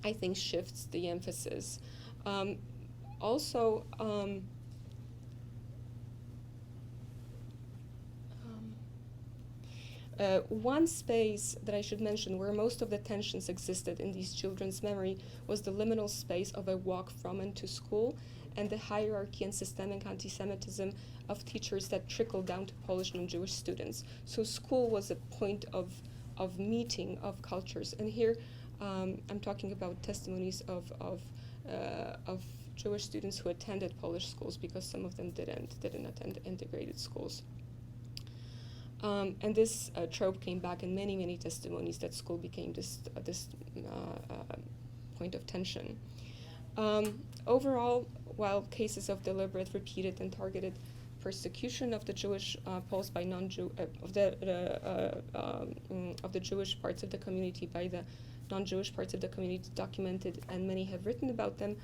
I think shifts the emphasis. One space that I should mention where most of the tensions existed in these children's memory was the liminal space of a walk from and to school, and the hierarchy and systemic anti-Semitism of teachers that trickled down to Polish non-Jewish students. So school was a point of meeting of cultures. And here I'm talking about testimonies of Jewish students who attended Polish schools, because some of them didn't attend integrated schools. And this trope came back in many, many testimonies, that school became this point of tension. Overall, while cases of deliberate, repeated, and targeted persecution of the Jewish Poles by of the Jewish parts of the community by the non-Jewish parts of the community documented, and many have written about them,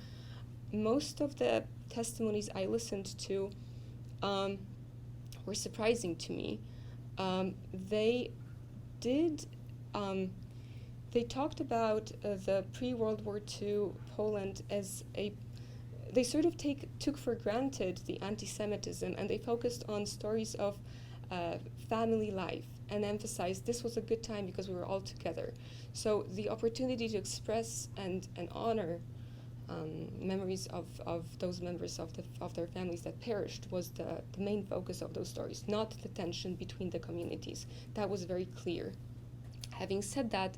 most of the testimonies I listened to were surprising to me. They talked about the pre-World War II Poland as they sort of took for granted the anti-Semitism, and they focused on stories of family life and emphasized this was a good time because we were all together. So the opportunity to express and honor memories of those members of their families that perished was the main focus of those stories, not the tension between the communities. That was very clear. Having said that,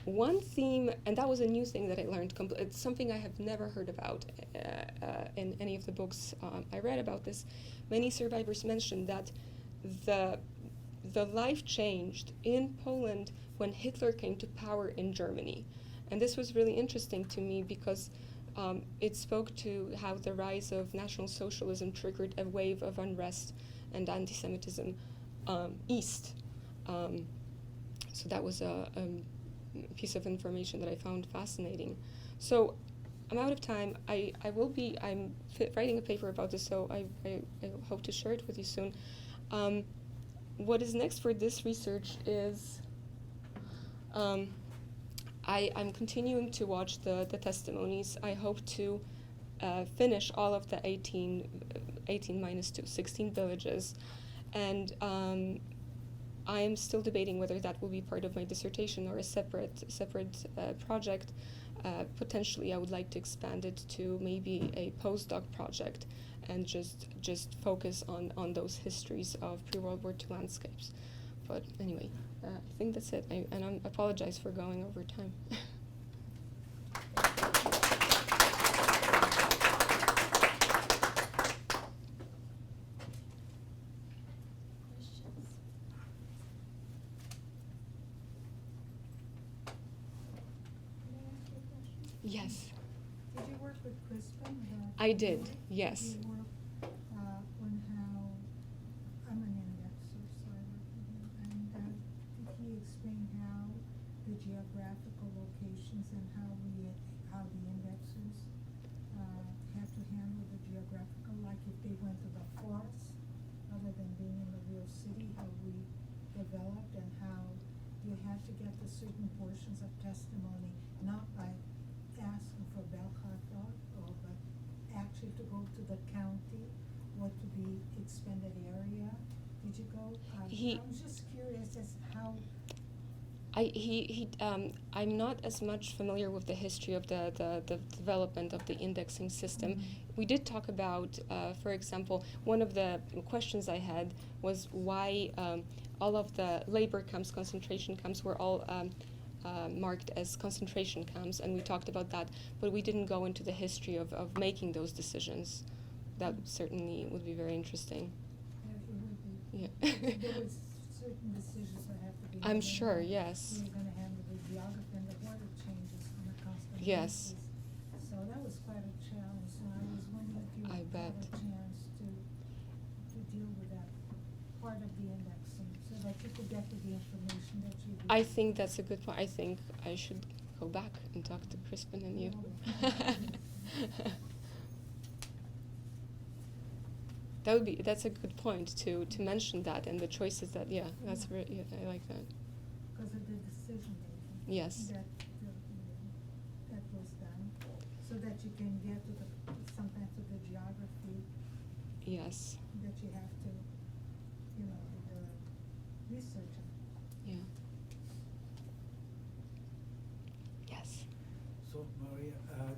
one theme, and that was a new thing that I learned, it's something I have never heard about in any of the books I read about this. Many survivors mentioned that the life changed in Poland when Hitler came to power in Germany. And this was really interesting to me because it spoke to how the rise of National Socialism triggered a wave of unrest and anti-Semitism east. So that was a piece of information that I found fascinating. So I'm out of time. I'm writing a paper about this, so I hope to share it with you soon. What is next for this research is I'm continuing to watch the testimonies. I hope to finish all of the 18 minus 2, 16 villages. And I am still debating whether that will be part of my dissertation or a separate project. Potentially, I would like to expand it to maybe a postdoc project and just focus on those histories of pre-World War II landscapes. But anyway, I think that's it. I apologize for going over time. Yes, Did you work with Crispin? I did, yes. Did you work on how, I'm an indexer, so I work with him, and did he explain how the geographical locations and how the indexers have to handle the geographical, like if they went to the forest, other than being in the real city, how we developed and how you had to get to certain portions of testimony, not by asking for Belkhardt or but actually to go to the county or to the expended area. Did you go? I'm just curious as how. I'm not as much familiar with the history of the development of the indexing system. Mm-hmm. We did talk about, for example, one of the questions I had was why all of the labor camps, concentration camps were all marked as concentration camps, and we talked about that, but we didn't go into the history of making those decisions. That certainly would be very interesting. Yeah, it would be. Yeah. There was certain decisions that have to be. I'm made, sure, and yes. We're going to handle the geography and the water changes on a constant Yes. basis. So that was quite a challenge, and I was wondering if you I had bet. a chance to deal with that part of the indexing, so that you could get to the information that you. I think that's a good point. I think I should go back and talk to Crispin and you. That's a good point to mention that and the choices that, that's really, I like that. Because of the decision making. Yes. That was done, so that you can get to sometimes to the geography. Yes. That you have to, the research on. Yeah. Yes. So Maria,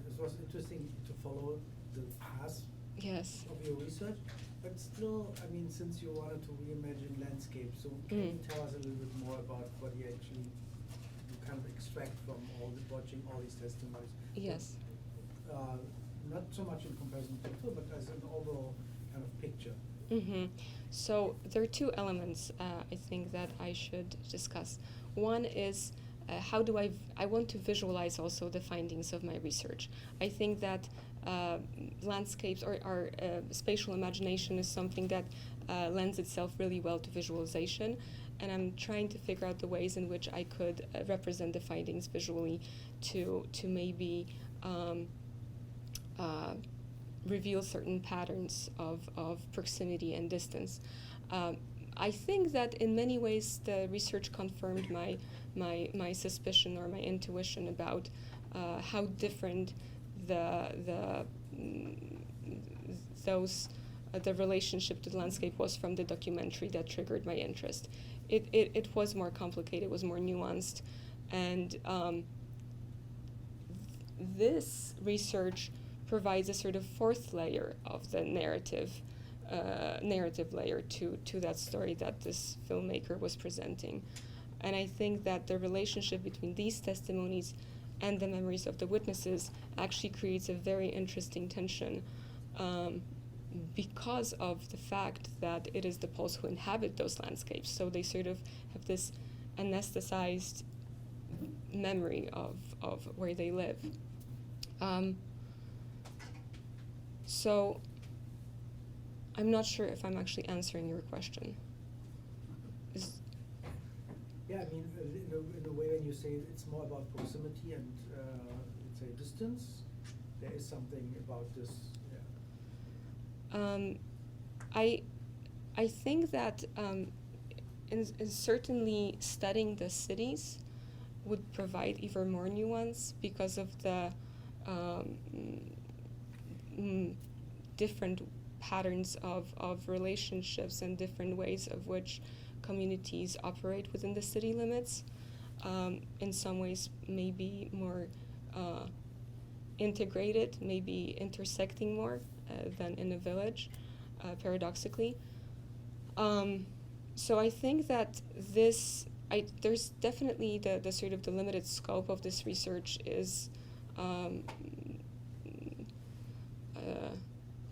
it was interesting to follow the path Yes. of your research, but still, I mean, since you wanted to reimagine landscape, so can you tell us a little bit more about what you kind of extract from watching all these testimonies? Yes. Not so much in comparison to two, but as an overall kind of picture. Mm-hmm. So there are two elements I think that I should discuss. One is how do I want to visualize also the findings of my research. I think that landscapes or spatial imagination is something that lends itself really well to visualization, and I'm trying to figure out the ways in which I could represent the findings visually to maybe reveal certain patterns of proximity and distance. I think that in many ways the research confirmed my suspicion or my intuition about how different the relationship to the landscape was from the documentary that triggered my interest. It was more complicated, it was more nuanced, and this research provides a sort of fourth layer of the narrative layer to that story that this filmmaker was presenting. And I think that the relationship between these testimonies and the memories of the witnesses actually creates a very interesting tension, because of the fact that it is the Poles who inhabit those landscapes. So they sort of have this anesthetized memory of where they live. So I'm not sure if I'm actually answering your question. Yeah, I mean, in a way, when you say it's more about proximity and let's say distance, there is something about this. Yeah. I think that in certainly studying the cities would provide even more nuance because of the different patterns of relationships and different ways of which communities operate within the city limits. In some ways, maybe more integrated, maybe intersecting more than in a village, paradoxically. So I think that there's definitely the sort of the limited scope of this research is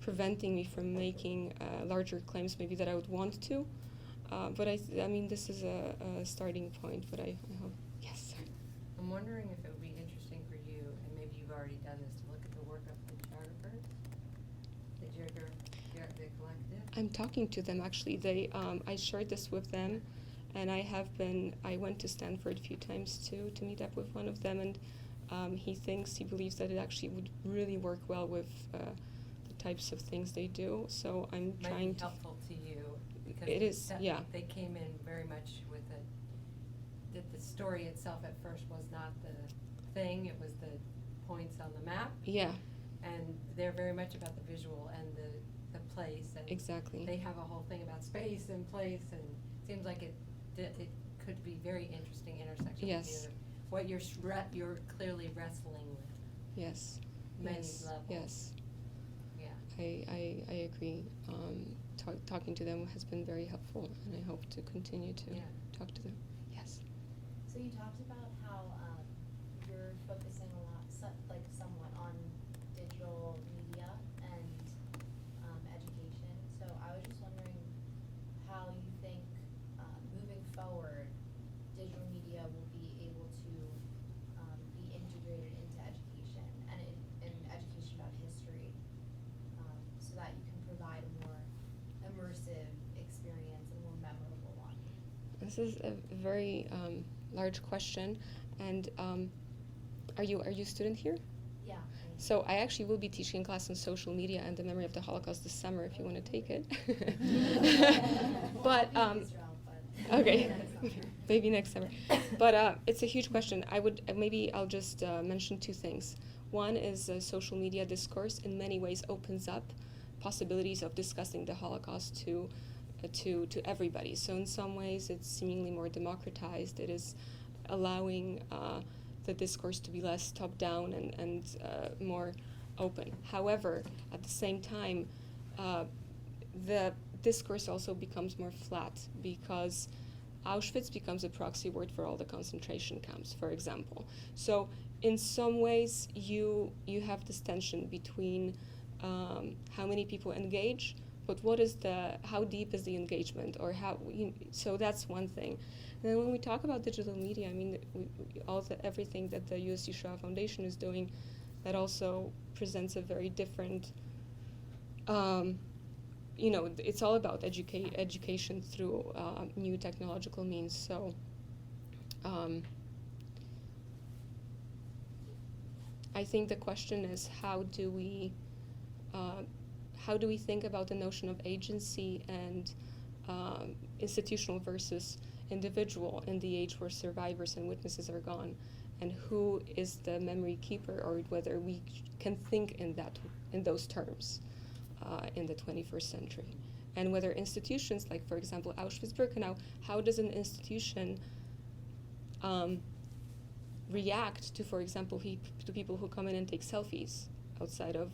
preventing me from making larger claims maybe that I would want to. But I mean, this is a starting point, but I hope, yes, sir. I'm wondering if it would be interesting for you, and maybe you've already done this, to look at the work of the photographers, the collective. I'm talking to them, actually. I shared this with them, and I went to Stanford a few times too to meet up with one of them, and he believes that it actually would really work well with the types of things they do, so I'm trying to... Might be helpful to you. Because it is, yeah. They came in very much with that the story itself at first was not the thing, it was the points on the map. Yeah. And they're very much about the visual and the place. And exactly. They have a whole thing about space and place, and it seems like it could be very interesting intersection. Yes. What you're clearly wrestling with. Yes. Many yes. levels. Yes. Yeah. I agree. Talking to them has been very helpful, and I hope to continue to talk to them. Yes. So you talked about how you're focusing a lot, somewhat on digital media and education. So I was just wondering how you think moving forward, digital media will be able to be integrated into education and in education about history, so that you can provide a more immersive experience, a more memorable one. This is a very large question, and are you a student here? Yeah. So I actually will be teaching a class on social media and the memory of the Holocaust this summer if you want to take it. But okay, maybe next summer. But it's a huge question. I'll just mention two things. One is social media discourse in many ways opens up possibilities of discussing the Holocaust to everybody. So in some ways it's seemingly more democratized. It is allowing the discourse to be less top-down and more open. However, at the same time, the discourse also becomes more flat because Auschwitz becomes a proxy word for all the concentration camps, for example. So in some ways you have this tension between how many people engage, but how deep is the engagement, or so that's one thing. And then when we talk about digital media, I mean, everything that the USC Shoah Foundation is doing, that also presents a very different, it's all about education through new technological means. So I think the question is, how do we think about the notion of agency and institutional versus individual in the age where survivors and witnesses are gone, and who is the memory keeper, or whether we can think in those terms in the 21st century, and whether institutions like, for example, Auschwitz-Birkenau, how does an institution react to, for example, to people who come in and take selfies outside of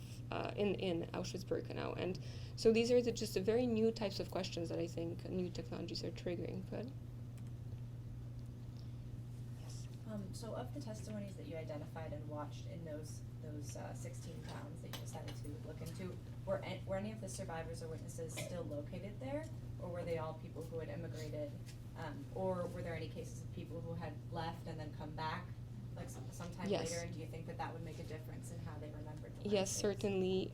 in Auschwitz-Birkenau? And so these are just very new types of questions that I think new technologies are triggering. But So of the testimonies that you identified and watched in those 16 towns that you decided to look into, were any of the survivors or witnesses still located there, or were they all people who had immigrated, or were there any cases of people who had left and then come back, like sometime Yes. later? And do you think that would make a difference in how they remembered the Yes, States? certainly.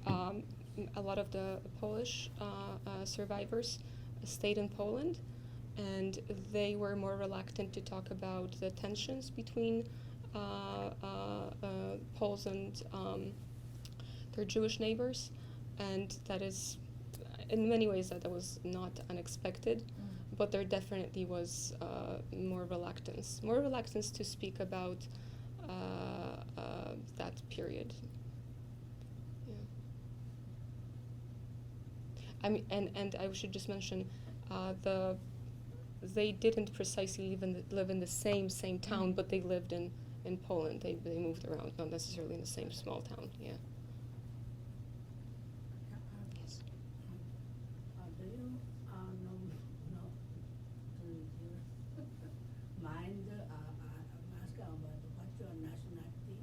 A lot of the Polish survivors stayed in Poland, and they were more reluctant to talk about the tensions between Poles and their Jewish neighbors, and that is, in many ways, that was not unexpected. But there definitely was more reluctance to speak about that period. Yeah. I mean, and I should just mention, they didn't precisely live in the same town, but they lived in Poland. They moved around, not necessarily in the same small town. Yeah. Yes. Do you mind ask about what's your nationality?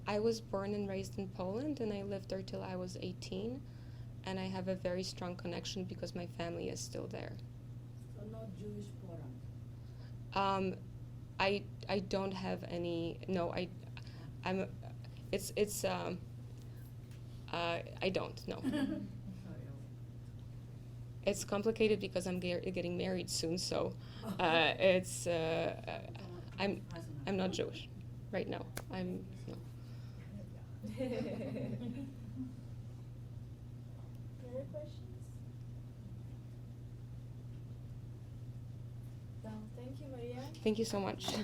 I was born and raised in Poland, and I lived there till I was 18, and I have a very strong connection because my family is still there. So not Jewish parents? I don't have any. No, I don't. No. It's complicated because I'm getting married soon, so I'm not Jewish right now. No. Any other questions? Well, thank you, Maria. Thank you so much.